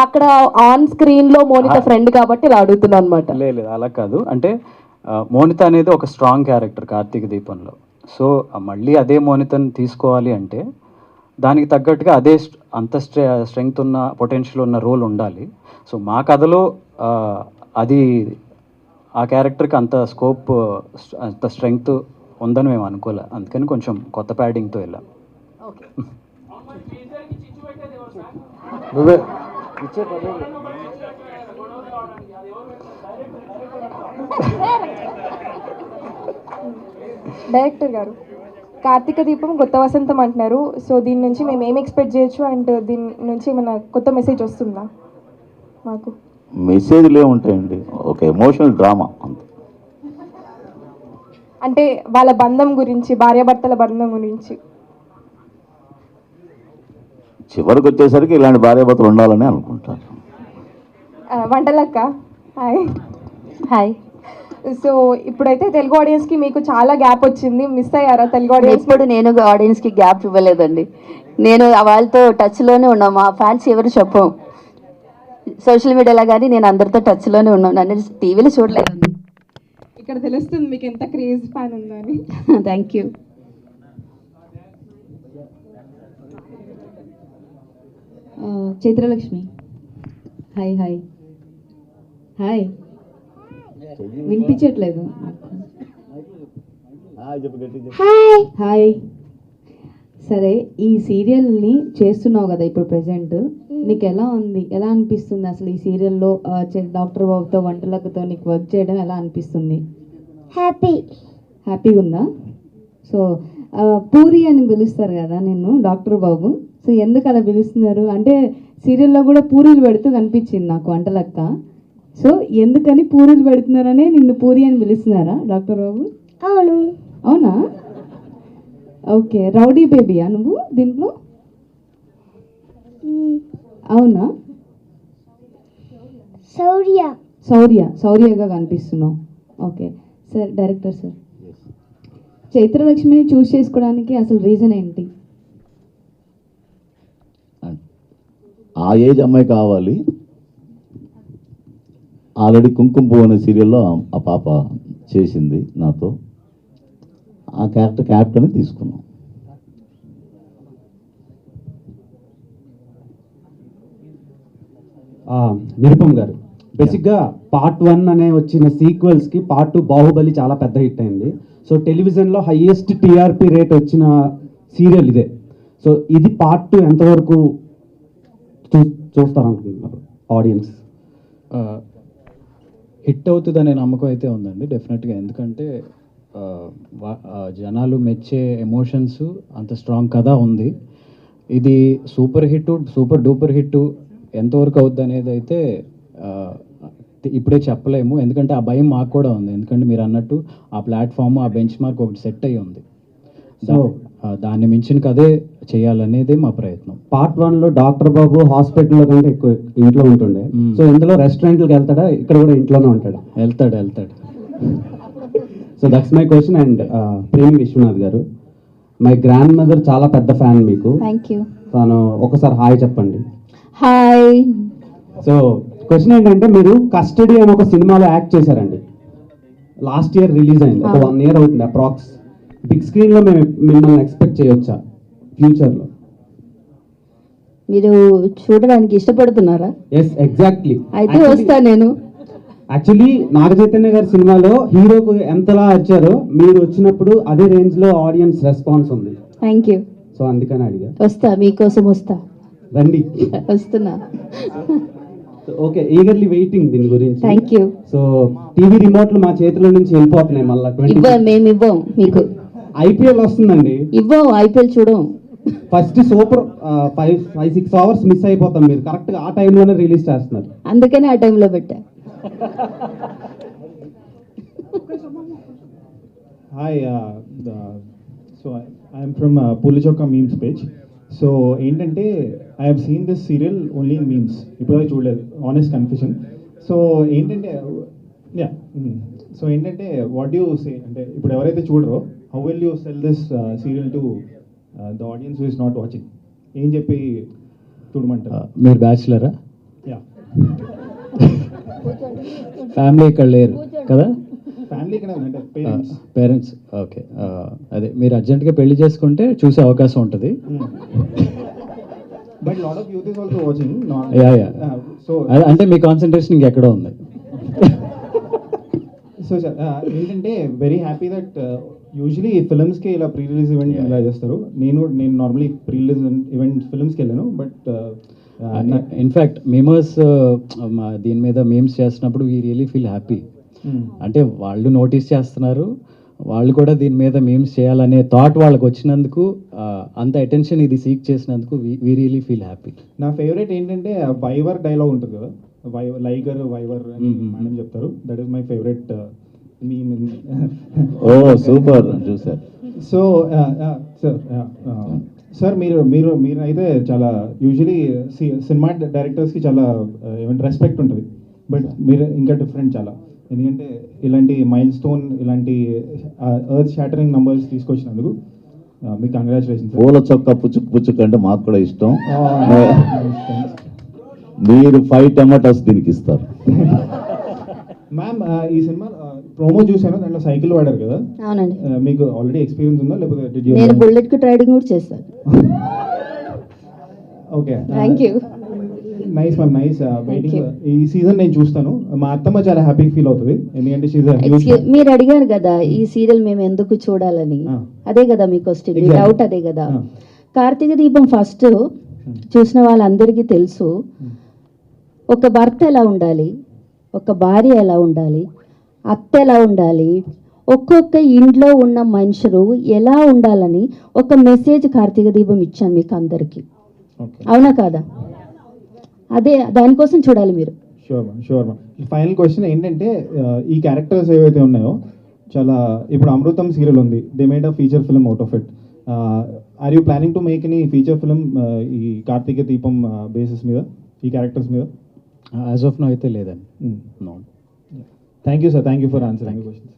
అక్కడ ఆన్ స్క్రీన్ లో మోనిత ఫ్రెండ్ కాబట్టి ఇలా అడుగుతున్నా అనమాట. లేదు అలా కాదు, అంటే మోనిత అనేది ఒక స్ట్రాంగ్ క్యారెక్టర్ కార్తీక దీపంలో. సో మళ్ళీ అదే మోనితను తీసుకోవాలి అంటే దానికి తగ్గట్టుగా అదే అంత స్ట్రెంగ్త్ ఉన్న పొటెన్షియల్ ఉన్న రోల్ ఉండాలి. సో మా కథలో అది ఆ క్యారెక్టర్కి అంత స్కోప్ అంత స్ట్రెంగ్త్ ఉందని మేము అనుకోలే. అందుకని కొంచెం కొత్త ప్యాడింగ్తో వెళ్ళాం. డైరెక్టర్ గారు, కార్తీక దీపం కొత్త వసంతం అంటున్నారు. సో దీని నుంచి మేము ఏం ఎక్స్పెక్ట్ చేయొచ్చు? అండ్ దీని నుంచి మన కొత్త మెసేజ్ వస్తుందా మాకు? మెసేజ్లు ఏముంటాయండి, ఒక ఎమోషనల్ డ్రామా అంతే. అంటే వాళ్ళ బంధం గురించి, భార్యాభర్తల బంధం గురించి. చివరికి వచ్చేసరికి ఇలాంటి భార్యాభర్తలు ఉండాలని అనుకుంటాను. వంటలక్క హాయ్. హాయ్. సో ఇప్పుడైతే తెలుగు ఆడియన్స్కి మీకు చాలా గ్యాప్ వచ్చింది, మిస్ అయ్యారా తెలుగు ఆడియన్స్? ఇప్పుడు నేను ఆడియన్స్కి గ్యాప్ ఇవ్వలేదండి, నేను వాళ్ళతో టచ్లోనే ఉన్నాం. మా ఫ్యాన్స్ ఎవరు చెప్పం, సోషల్ మీడియాలో కానీ నేను అందరితో టచ్లోనే ఉన్నాం. నన్ను టీవీలో చూడలేదండి. ఇక్కడ తెలుస్తుంది మీకు ఎంత క్రేజ్ ఫ్యాన్ ఉందని. Thank you. Chaitralakshmi hi. Hi hi. వినిపించట్లేదు. హాయ్. సరే, ఈ సీరియల్ని చేస్తున్నావు కదా ఇప్పుడు ప్రెసెంట్, నీకు ఎలా ఉంది, ఎలా అనిపిస్తుంది అసలు ఈ సీరియల్లో డాక్టర్ బాబుతో వంటలతో నీకు వర్క్ చేయడం ఎలా అనిపిస్తుంది? హ్యాపీగా ఉందా? సో పూరి అని పిలుస్తారు కదా నిన్ను డాక్టర్ బాబు, సో ఎందుకు అలా పిలుస్తున్నారు? అంటే సీరియల్లో కూడా పూరీలు పెడుతూ కనిపించింది నాకు వంటలక్క. సో ఎందుకని పూరీలు పెడుతున్నారనే నిన్ను పూరి అని పిలుస్తున్నారా డాక్టర్ బాబు? అవునా? ఓకే. రౌడీ బేబీయా నువ్వు దీంట్లో? అవునా? శౌర్య. శౌర్యగా కనిపిస్తున్నావు. ఓకే సార్, డైరెక్టర్ సార్, చైత్రలక్ష్మిని చూస్ చేసుకోవడానికి అసలు రీజన్ ఏంటి? ఆ ఏజ్ అమ్మాయి కావాలి. ఆల్రెడీ కుంకుమ పువ్వు అనే సీరియల్లో ఆ పాప చేసింది నాతో. ఆ క్యారెక్టర్ని తీసుకున్నాం. నిరుపమ్ గారు, బేసిక్గా పార్ట్ 1 అనే వచ్చిన సీక్వెల్స్కి పార్ట్ 2 బాహుబలి చాలా పెద్ద హిట్ అయింది. సో టెలివిజన్లో హైయెస్ట్ టీఆర్పీ రేట్ వచ్చిన సీరియల్ ఇదే. సో ఇది పార్ట్ 2 ఎంతవరకు చూస్తారనుకుంటున్నారు ఆడియన్స్? హిట్ అవుతుందనే నమ్మకం అయితే ఉందండి డెఫినెట్గా. ఎందుకంటే జనాలు మెచ్చే ఎమోషన్స్ అంత స్ట్రాంగ్ కథ ఉంది. ఇది సూపర్ డూపర్ హిట్ ఎంతవరకు అవుద్ది అనేది అయితే ఇప్పుడే చెప్పలేము. ఎందుకంటే ఆ భయం మాకు కూడా ఉంది. ఎందుకంటే మీరు అన్నట్టు ఆ ప్లాట్ఫామ్, ఆ బెంచ్ మార్క్ ఒకటి సెట్ అయ్యి ఉంది. దాన్ని మించిన కదే చేయాలనేది మా ప్రయత్నం. పార్ట్ 1లో డాక్టర్ బాబు హాస్పిటల్లో కంటే ఎక్కువ ఇంట్లో ఉంటుండే. సో ఇందులో రెస్టారెంట్కి వెళ్తాడా, ఇక్కడ కూడా ఇంట్లోనే ఉంటాడా? వెళ్తాడు. So that's my question. And Premi Viswanath గారు, మై గ్రాండ్ మదర్ చాలా పెద్ద ఫ్యాన్ మీకు. Thank you. తను ఒకసారి హాయ్ చెప్పండి. హాయ్. సో క్వశ్చన్ ఏంటంటే, మీరు కస్టడీ అని ఒక సినిమాలో యాక్ట్ చేశారండి. లాస్ట్ ఇయర్ రిలీజ్ అయింది. ఒక 1 year అవుతుంది అప్రాక్స్. బిగ్ స్క్రీన్లో మేము మిమ్మల్ని ఎక్స్పెక్ట్ చేయొచ్చా ఫ్యూచర్లో? మీరు చూడడానికి ఇష్టపడుతున్నారా? Yes, exactly. అయితే వస్తా నేను. యాక్చువల్లీ నాగ చైతన్య గారి సినిమాలో హీరోకు ఎంతలా వచ్చారో మీరు వచ్చినప్పుడు అదే రేంజ్లో ఆడియన్స్ రెస్పాన్స్ ఉంది. Thank you. సో అందుకని అడిగా. వస్తా, మీకోసం వస్తా. రండి. వస్తున్నా. ఓకే, ఈగర్లీ వెయిటింగ్ దీని గురించి. Thank you. సో టీవీ రిమోట్లు మా చేతిలో నుంచి వెళ్ళిపోతున్నాయి మళ్ళీ. మేము ఇవ్వం మీకు. ఐపీఎల్ వస్తుందండి. ఇవ్వం, ఐపీఎల్ చూడం. ఫస్ట్ సూపర్ 5-6 అవర్స్ మిస్ అయిపోతాం. మీరు కరెక్ట్గా ఆ టైంలోనే రిలీజ్ చేస్తున్నారు. అందుకనే ఆ టైంలో పెట్టా. Hi, so I'm from Pulichokka memes page. So ఏంటంటే I have seen this serial only in memes. ఇప్పుడు చూడలేదు, ఆనెస్ట్ కన్ఫ్యూషన్. సో ఏంటంటే వాట్ యూ సే అంటే, ఇప్పుడు ఎవరైతే చూడరో, how will you sell this serial to the audience who is not watching? ఏం చెప్పి చూడమంటారు? మీరు బ్యాచులరా? యా, ఫ్యామిలీ ఇక్కడ లేరు కదా? ఫ్యామిలీ ఇక్కడ అంటే పేరెంట్స్. ఓకే, అదే మీరు అర్జెంట్గా పెళ్లి చేసుకుంటే చూసే అవకాశం ఉంటుంది. But lot of youth is also watching. So అంటే మీ కాన్సన్ట్రేషన్ ఇంకెక్కడో ఉంది. సో ఏంటంటే వెరీ హ్యాపీ దట్ యూజువలీ ఫిల్మ్స్కి ఇలా ప్రీ రిలీజ్ ఈవెంట్ ఇలా చేస్తారు. నేను నార్మలీ ప్రీ రిలీజ్ ఈవెంట్ ఫిల్మ్స్కి వెళ్ళాను. బట్ ఇన్ఫ్యాక్ట్ మేమర్స్ దీని మీద మేమ్స్ చేస్తున్నప్పుడు వీ రియలీ ఫీల్ హ్యాపీ. అంటే వాళ్ళు నోటీస్ చేస్తున్నారు, వాళ్ళు కూడా దీని మీద మేమ్స్ చేయాలనే థాట్ వాళ్ళకి వచ్చినందుకు, అంత అటెన్షన్ ఇది సీక్ చేసినందుకు వీ రియలీ ఫీల్ హ్యాపీ. నా ఫేవరెట్ ఏంటంటే వైవర్ డైలాగ్ ఉంటుంది కదా, లైగర్ వైవర్ అని మేడం చెప్తారు. That is my favourite meme. Oh super, చూసారు. సో సార్ మీరు అయితే చాలా యూజువలీ సినిమా డైరెక్టర్స్కి చాలా ఏమంటే రెస్పెక్ట్ ఉంటుంది. బట్ మీరు ఇంకా డిఫరెంట్ చాలా. ఎందుకంటే ఇలాంటి మైల్ స్టోన్, ఇలాంటి ఎర్త్ షాటరింగ్ నంబర్స్ తీసుకొచ్చినందుకు మీకు కంగ్రాచులేషన్స్. పూల చొక్క పుచ్చుకు అంటే మాకు కూడా ఇష్టం. మీరు 5 టమాటాస్ దీనికి ఇస్తారు. మ్యామ్, ఈ సినిమా ప్రోమో చూసాను, దాంట్లో సైకిల్ వాడారు కదా? అవునండి. మీకు ఆల్రెడీ ఎక్స్పీరియన్స్ ఉందా, లేకపోతే నేను బుల్లెట్ కి రైడింగ్ కూడా చేస్తాను. Okay, thank you. Nice ma'am, nice. Waiting. ఈ సీజన్ నేను చూస్తాను. మా అత్తమ్మ చాలా హ్యాపీగా ఫీల్ అవుతుంది, ఎందుకంటే మీరు అడిగారు కదా ఈ సీరియల్ మేము ఎందుకు చూడాలని. అదే కదా మీకు వస్తుంది డౌట్, అదే కదా. కార్తీక దీపం ఫస్ట్ చూసిన వాళ్ళందరికీ తెలుసు, ఒక భర్త ఎలా ఉండాలి, ఒక భార్య ఎలా ఉండాలి, అత్త ఎలా ఉండాలి, ఒక్కొక్క ఇంట్లో ఉన్న మనుషులు ఎలా ఉండాలని ఒక మెసేజ్ కార్తీక దీపం ఇచ్చాను మీకు అందరికీ. అవునా కాదా? అదే దానికోసం చూడాలి మీరు. Sure ma'am, sure ma'am. Final question ఏంటంటే, ఈ క్యారెక్టర్స్ ఏవైతే ఉన్నాయో చాలా, ఇప్పుడు అమృతం సీరియల్ ఉంది, they made a feature film out of it. Are you planning to make any feature film ఈ కార్తీక దీపం బేసిస్ మీద, ఈ క్యారెక్టర్స్ మీద? యాజ్ ఆఫ్ నో అయితే లేదండి. No. Thank you sir, thank you for answering questions.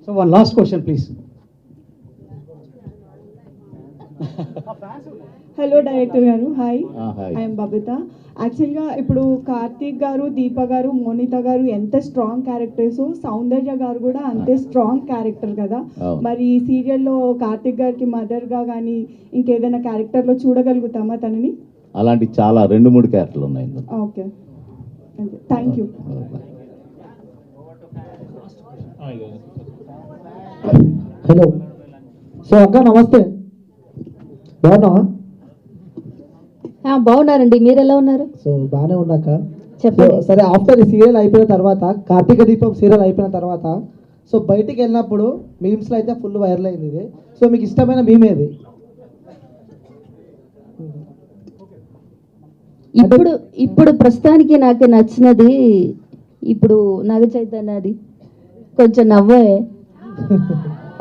So one last question please. Hello director గారు, hi. Hi. I'm Babitha. యాక్చువల్గా ఇప్పుడు కార్తీక్ గారు, దీప గారు, మోనిత గారు ఎంత స్ట్రాంగ్ క్యారెక్టర్స్, సౌందర్య గారు కూడా అంతే స్ట్రాంగ్ క్యారెక్టర్ కదా. మరి ఈ సీరియల్లో కార్తీక్ గారికి మదర్గా కానీ ఇంకేదైనా క్యారెక్టర్లో చూడగలుగుతామా తనని? అలాంటి చాలా 2-3 క్యారెక్టర్లు ఉన్నాయి ఇందులో. Okay, thank you. Hello. So అక్క నమస్తే, బాగున్నావా? బాగున్నారండి, మీరు ఎలా ఉన్నారు? సో బాగానే ఉన్నాక చెప్పండి. సరే, ఆఫ్టర్ ఈ సీరియల్ అయిపోయిన తర్వాత, కార్తీక దీపం సీరియల్ అయిపోయిన తర్వాత, సో బయటికి వెళ్ళినప్పుడు మీమ్స్లో అయితే ఫుల్ వైరల్ అయింది ఇది. సో మీకు ఇష్టమైన మీమ్ ఏది? ఇప్పుడు ప్రస్తుతానికి నాకు నచ్చినది ఇప్పుడు నాగ చైతన్యది, కొంచెం నవ్వే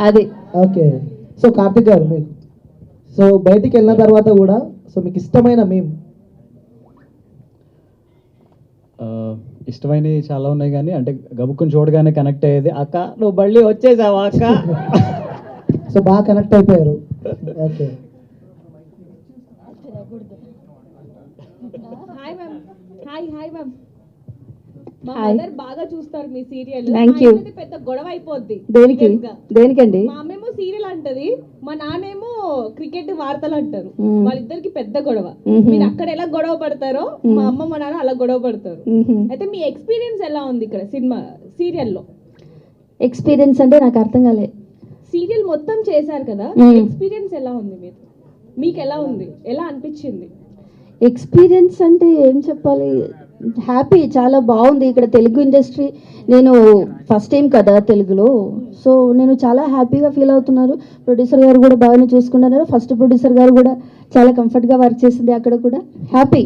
అది. ఓకే. సో కార్తీక్ గారు, మీకు సో బయటికి వెళ్ళిన తర్వాత కూడా సో మీకు ఇష్టమైన మీమ్? ఇష్టమైనవి చాలా ఉన్నాయి, కానీ అంటే గబుక్కుని చూడగానే కనెక్ట్ అయ్యేది అక్క నువ్వు మళ్ళీ వచ్చేసావా అక్క. సో బాగా కనెక్ట్ అయిపోయారు. Okay. Hi ma'am. Hi ma'am. మా హాయ్. మదర్ బాగా చూస్తారు మీ సీరియల్. Thank you. పెద్ద గొడవ అయిపోద్ది. దేనికండి? మా అమ్మేమో సీరియల్ అంటది, మా నాన్నేమో క్రికెట్ వార్తలు అంటారు. మ్మ్. వాళ్ళిద్దరికి పెద్ద గొడవ. మ్మ్. మీరు అక్కడ ఎలా గొడవ పడతారో మా అమ్మ మా నాన్న అలా గొడవ పడతారు. మ్మ్. అయితే మీ ఎక్స్పీరియన్స్ ఎలా ఉంది ఇక్కడ సినిమా సీరియల్లో? ఎక్స్పీరియన్స్ అంటే నాకు అర్థం కాలే. సీరియల్ మొత్తం చేశారు కదా, మ్మ్. ఎక్స్పీరియన్స్ ఎలా ఉంది మీరు? మీకు ఎలా ఉంది, ఎలా అనిపించింది? ఎక్స్పీరియన్స్ అంటే ఏం చెప్పాలి, హ్యాపీ, చాలా బాగుంది. ఇక్కడ తెలుగు ఇండస్ట్రీ, నేను ఫస్ట్ టైం కదా తెలుగులో, సో నేను చాలా హ్యాపీగా ఫీల్ అవుతున్నారు. ప్రొడ్యూసర్ గారు కూడా బాగానే చూసుకున్నారు. ఫస్ట్ ప్రొడ్యూసర్ గారు కూడా చాలా కంఫర్ట్గా వర్క్ చేసింది. అక్కడ కూడా హ్యాపీ,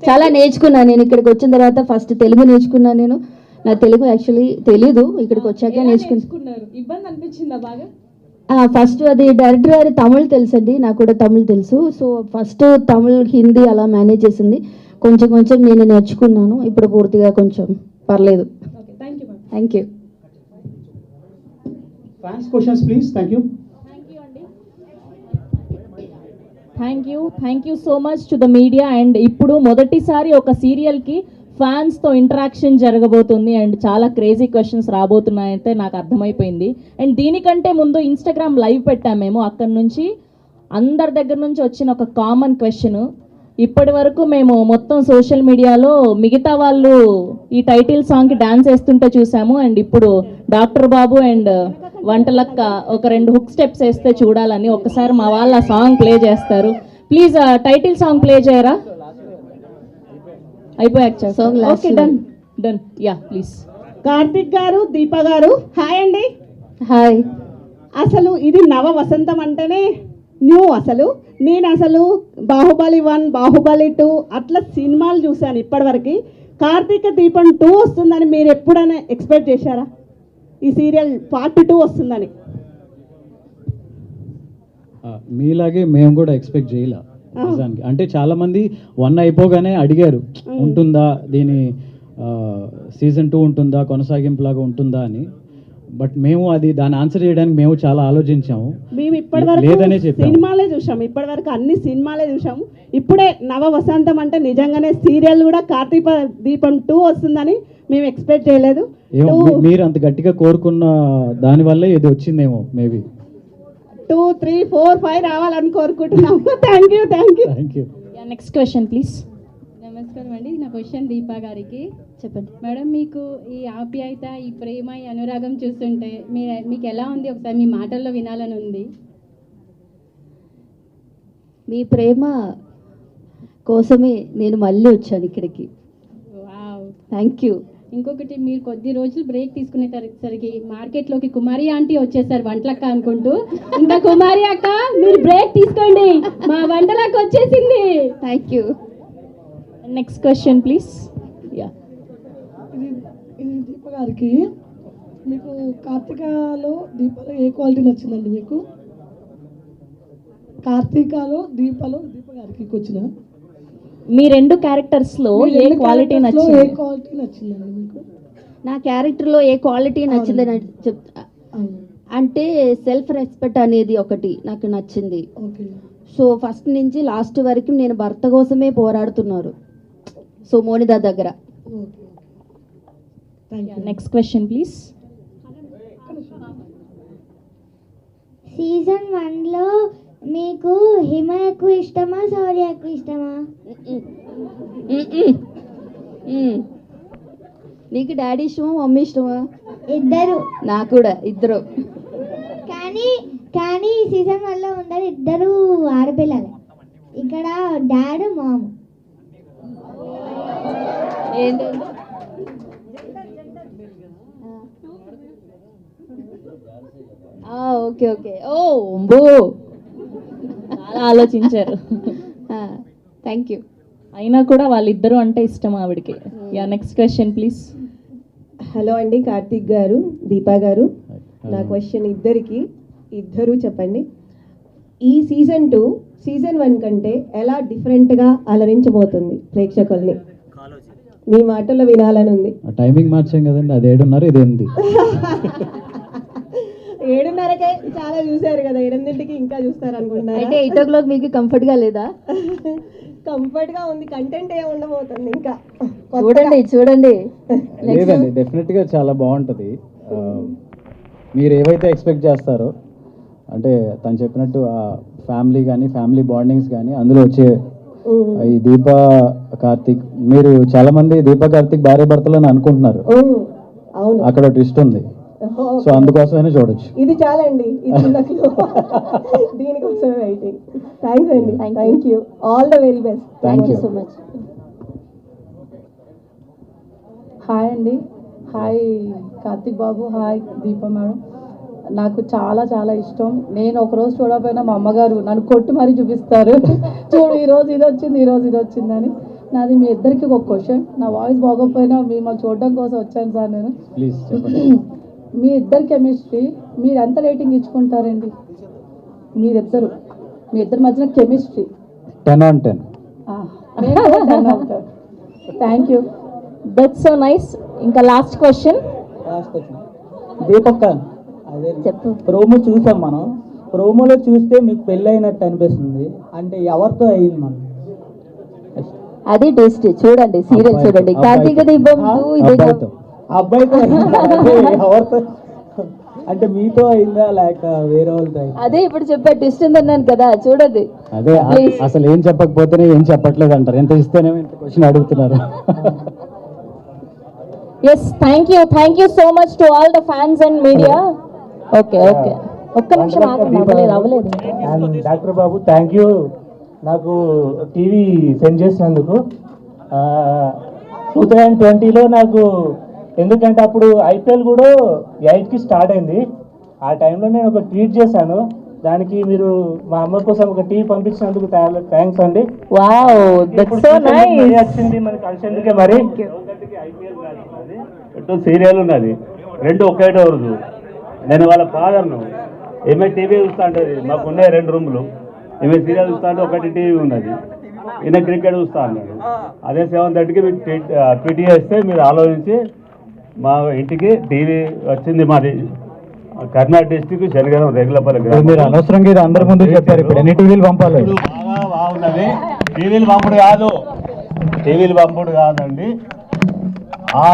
చాలా నేర్చుకున్నాను నేను. ఇక్కడికి వచ్చిన తర్వాత ఫస్ట్ తెలుగు నేర్చుకున్నాను నేను. నా తెలుగు యాక్చువల్లీ తెలీదు, ఇక్కడికి వచ్చాక నేర్చుకున్నారు. ఇబ్బంది అనిపించిందా బాగా? ఫస్ట్ అది డైరెక్టర్ గారి తమిళ్ తెలుసండి, నాకు కూడా తమిళ్ తెలుసు. సో ఫస్ట్ తమిళ్, హిందీ అలా మేనేజ్ చేసింది. కొంచెం కొంచెం నేను నేర్చుకున్నాను. ఇప్పుడు పూర్తిగా కొంచెం పర్లేదు. Thank you. Fans questions please. Thank you. Thank you so much to the media. And ఇప్పుడు మొదటిసారి ఒక సీరియల్కి ఫ్యాన్స్తో ఇంటరాక్షన్ జరగబోతుంది అండ్ చాలా క్రేజీ క్వశ్చన్స్ రాబోతున్నాయంటే నాకు అర్థమైపోయింది. అండ్ దీనికంటే ముందు ఇన్స్టాగ్రామ్ లైవ్ పెట్టాము మేము. అక్కడి నుంచి అందరి దగ్గర నుంచి వచ్చిన ఒక కామన్ క్వశ్చన్, ఇప్పటి వరకు మేము మొత్తం సోషల్ మీడియాలో మిగతా వాళ్ళు ఈ టైటిల్ సాంగ్కి డాన్స్ వేస్తుంటే చూసాము. అండ్ ఇప్పుడు డాక్టర్ బాబు అండ్ వంటలక్క ఒక 2 హుక్ స్టెప్స్ వేస్తే చూడాలని. ఒకసారి మా వాళ్ళు ఆ సాంగ్ ప్లే చేస్తారు. ప్లీజ్ టైటిల్ సాంగ్ ప్లే చేయరా? అయిపోయాక song last. Done. Yeah please. Karthik గారు, దీప గారు, హాయ్ అండి. హాయ్. అసలు ఇది నవ వసంతం అంటేనే న్యూ. నేను బాహుబలి 1, బాహుబలి 2 అట్లా సినిమాలు చూశాను ఇప్పటివరకు. కార్తీక దీపం 2 వస్తుందని మీరు ఎప్పుడైనా ఎక్స్పెక్ట్ చేశారా? ఈ సీరియల్ పార్ట్ 2 వస్తుందని? మీలాగే మేము కూడా ఎక్స్పెక్ట్ చేయలే నిజానికి. అంటే చాలామంది 1 అయిపోగానే అడిగారు ఉంటుందా దీని సీజన్ 2 ఉంటుందా, కొనసాగింపులాగా ఉంటుందా అని. బట్ మేము దాని ఆన్సర్ చేయడానికి మేము చాలా ఆలోచించాము. మేము ఇప్పటివరకు లేదనే చెప్పాము. సినిమాలే చూసాము, ఇప్పటివరకు అన్ని సినిమాలే చూసాము. ఇప్పుడే నవ వసంతం అంటే నిజంగానే సీరియల్ కూడా కార్తీక దీపం 2 వస్తుందని మేము ఎక్స్పెక్ట్ చేయలేదు. మీరు అంత గట్టిగా కోరుకున్న దానివల్లే ఇది వచ్చిందేమో మేబీ. 2, 3, 4, 5 రావాలని కోరుకుంటున్నాము. Thank you. Next question please. నమస్కారం అండి. నా క్వశ్చన్ దీపా గారికి. చెప్పండి మేడం, మీకు ఈ ఆప్యాయత, ఈ ప్రేమ, ఈ అనురాగం చూస్తుంటే మీకు ఎలా ఉంది? ఒకసారి మీ మాటల్లో వినాలని ఉంది. మీ ప్రేమ కోసమే నేను మళ్ళీ వచ్చాను ఇక్కడికి. Wow, thank you. ఇంకొకటి, మీరు కొద్ది రోజులు బ్రేక్ తీసుకునేసరికి మార్కెట్లోకి కుమారి ఆంటీ వచ్చేసారు వంటలక్క అనుకుంటూ. ఇంకా కుమారి అక్క మీరు బ్రేక్ తీసుకోండి, మా వంటలక్క వచ్చేసింది. Thank you. Next question please. Yeah. ఇది దీప గారికి. మీకు కార్తీకలో దీపలో ఏ క్వాలిటీ నచ్చిందండి మీకు? కార్తీకలో దీపలో దీప గారికి వచ్చిన మీ రెండు క్యారెక్టర్స్ లో ఏ క్వాలిటీ నచ్చింది? నా క్యారెక్టర్లో ఏ క్వాలిటీ నచ్చిందని అంటే సెల్ఫ్ రెస్పెక్ట్ అనేది ఒకటి నాకు నచ్చింది. సో ఫస్ట్ నుంచి లాస్ట్ వరకు నేను భర్త కోసమే పోరాడుతున్నారు. సో మోనిదా దగ్గర. Next question please. సీజన్ 1లో మీకు హిమ ఎక్కువ ఇష్టమా, శౌర్య ఎక్కువ ఇష్టమా? నీకు డాడీ ఇష్టమా, మమ్మీ ఇష్టమా? ఇద్దరు. నాకు కూడా ఇద్దరు. కానీ సీజన్ 1లో ఉండదు, ఇద్దరు ఆడపిల్లలే. ఇక్కడ డాడ్ మామ్. ఏంటంటే ఓకే ఓకే. ఓ బో చాలా ఆలోచించారు. Thank you. అయినా కూడా వాళ్ళిద్దరూ అంటే ఇష్టం ఆవిడకి. Yeah next question please. Hello అండి, కార్తీక్ గారు, దీపా గారు. నా క్వశ్చన్ ఇద్దరు చెప్పండి. ఈ సీజన్ 2 సీజన్ 1 కంటే ఎలా డిఫరెంట్గా అలరించబోతుంది ప్రేక్షకుల్ని? మీ మాటల్లో వినాలని ఉంది. టైమింగ్ మార్చాం కదండి, అది 7:30 ఇది 8. 7:30కే చాలా చూసారు కదా, 8ంటికి ఇంకా చూస్తారు అనుకుంటున్నారు. అంటే 8 o'clock మీకు కంఫర్ట్గా లేదా? కంఫర్ట్గా ఉంది. కంటెంట్ ఏమి ఉండబోతుంది ఇంకా? చూడండి. లేదండి, డెఫినెట్గా చాలా బాగుంటుంది. మీరు ఏవైతే ఎక్స్పెక్ట్ చేస్తారో, అంటే తను చెప్పినట్టు ఆ ఫ్యామిలీ కానీ ఫ్యామిలీ బాండింగ్స్ కానీ అందులో వచ్చే ఈ దీపా కార్తీక్, మీరు చాలా మంది దీపా కార్తీక్ భార్య భర్తలు అని అనుకుంటున్నారు. అక్కడ ట్విస్ట్ ఉంది. సో అందుకోసమైనా చూడొచ్చు. ఇది చాలండి, దీనికోసం వెయిటింగ్. థ్యాంక్స్ అండి. Thank you. All the very best. Thank you so much. Hi అండి. హాయ్ కార్తీక్ బాబు, హాయ్ దీప మేడం. నాకు చాలా చాలా ఇష్టం. నేను ఒకరోజు చూడకపోయినా మా అమ్మగారు నన్ను కొట్టి మరీ చూపిస్తారు, చూడు ఈరోజు ఇది వచ్చింది, ఈరోజు ఇది వచ్చిందని. నాది మీ ఇద్దరికి ఒక క్వశ్చన్. నా వాయిస్ బాగోకపోయినా మిమ్మల్ని చూడడం కోసం వచ్చాను సార్ నేను. ప్లీజ్ చెప్పండి. మీ ఇద్దరు కెమిస్ట్రీ మీరు ఎంత రేటింగ్ ఇచ్చుకుంటారండి? మీ ఇద్దరి మధ్యన chemistry 10 on 10. Thank you. That's so nice. ఇంకా లాస్ట్ క్వశ్చన్. దీపక్క, అదే ప్రోమో చూసాం మనం. ప్రోమోలో చూస్తే మీకు పెళ్ళి అయినట్టు అనిపిస్తుంది, అంటే ఎవరితో అయింది మనం? అది టేస్ట్. చూడండి, సీరియల్ చూడండి. కార్తీక దీపం అబ్బాయితో ఎవరితో అంటే మీతో అయిందా లేక వేరే వాళ్ళతో? అదే ఇప్పుడు చెప్పా, ట్విస్ట్ ఉందన్నాను కదా, చూడండి. అదే అసలు ఏం చెప్పకపోతేనే ఏం చెప్పట్లేదు అంటారు, ఎంత ఇస్తేనే ఇంత క్వశ్చన్ అడుగుతున్నారు. Yes, thank you so much to all the fans and media. Okay ఒక్క నిమిషం అవ్వలేదు. And doctor Babu, thank you నాకు టీవీ సెండ్ చేసినందుకు. 2020లో నాకు, ఎందుకంటే అప్పుడు ఐపీఎల్ కూడా 8కి స్టార్ట్ అయింది. ఆ టైంలో నేను ఒక ట్వీట్ చేశాను, దానికి మీరు మా అమ్మ కోసం ఒక టీవీ పంపించినందుకు థ్యాంక్స్ అండి. వచ్చింది మనకి కలిసేందుకే. మరి సీరియల్ ఉన్నది, రెండు ఒకే రోజు. నేను వాళ్ళ ఫాదర్ను, ఏమే టీవీ చూస్తూ ఉంటుంది, మాకు ఉన్నాయి 2 రూములు. ఏమే సీరియల్ చూస్తూ అంటే ఒకటి టీవీ ఉన్నది, ఈయన క్రికెట్ చూస్తా అన్నాడు. అదే 7:30కి మీరు ట్వీట్ చేస్తే మీరు ఆలోచించి మా ఇంటికి టీవీ వచ్చింది. మాది కర్నాటక డిస్టిక్ శనిగారం రెగ్యులపల్లి. మీరు అనవసరంగా ఇది అందరి ముందు చెప్పారు, ఇప్పుడు ఎన్ని టీవీలు పంపాలి? బాగా బాగున్నది. టీవీలు పంపుడు కాదండి. ఆ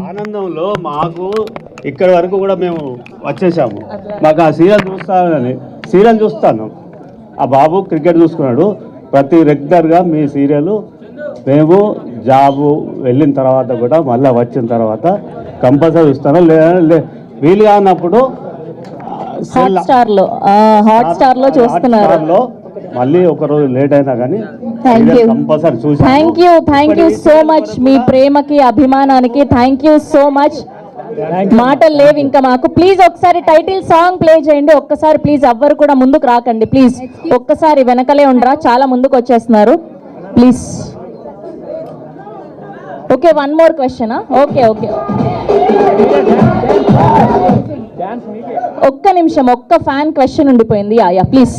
ఆనందంలో మాకు ఇక్కడి వరకు కూడా మేము వచ్చేసాము. మాకు ఆ సీరియల్ చూస్తాను. ఆ బాబు క్రికెట్ చూసుకున్నాడు. ప్రతి రెగ్యులర్గా మీ సీరియల్ మేము జాబు వెళ్ళిన తర్వాత కూడా మళ్ళీ వచ్చిన తర్వాత కంపల్సరీ చూస్తాను. లేదా వీలు కానప్పుడు హాట్స్టార్లో చూస్తున్నారు. మళ్ళీ ఒక రోజు లేట్ అయినా కానీ కంపల్సరీ చూసి. Thank you so much. మీ ప్రేమకి, అభిమానానికి థ్యాంక్ యూ సో మచ్. మాటలు లేవు ఇంకా మాకు. ప్లీజ్ ఒకసారి టైటిల్ సాంగ్ ప్లే చేయండి ఒక్కసారి ప్లీజ్. ఎవ్వరు కూడా ముందుకు రాకండి ప్లీజ్. ఒక్కసారి వెనకలే ఉండరా, చాలా ముందుకు వచ్చేస్తున్నారు please. Okay, 1 more question. Okay ఒక్క నిమిషం, ఒక్క ఫ్యాన్ క్వశ్చన్ ఉండిపోయింది. Yeah please.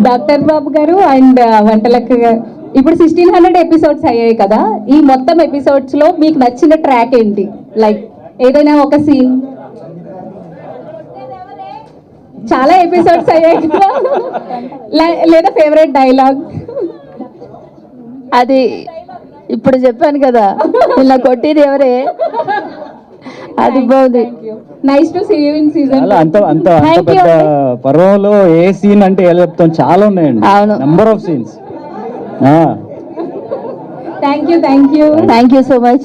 డాక్టర్ బాబు గారు అండ్ వంటలక్క గారు, ఇప్పుడు 1600 ఎపిసోడ్స్ అయ్యాయి కదా, ఈ మొత్తం ఎపిసోడ్స్ లో మీకు నచ్చిన ట్రాక్ ఏంటి? లైక్ ఏదైనా ఒక సీన్. చాలా ఎపిసోడ్స్ అయ్యాయి కదా, లేదా ఫేవరెట్ డైలాగ్? అది ఇప్పుడు చెప్పాను కదా, ఇలా కొట్టిది ఎవరే, అది బాగుంది. Nice to see you in season. అంత అంత అంత పెద్ద పర్వంలో ఏ సీన్ అంటే ఎలా చెప్తాం, చాలా ఉన్నాయండి, number of scenes. Thank you thank you so much.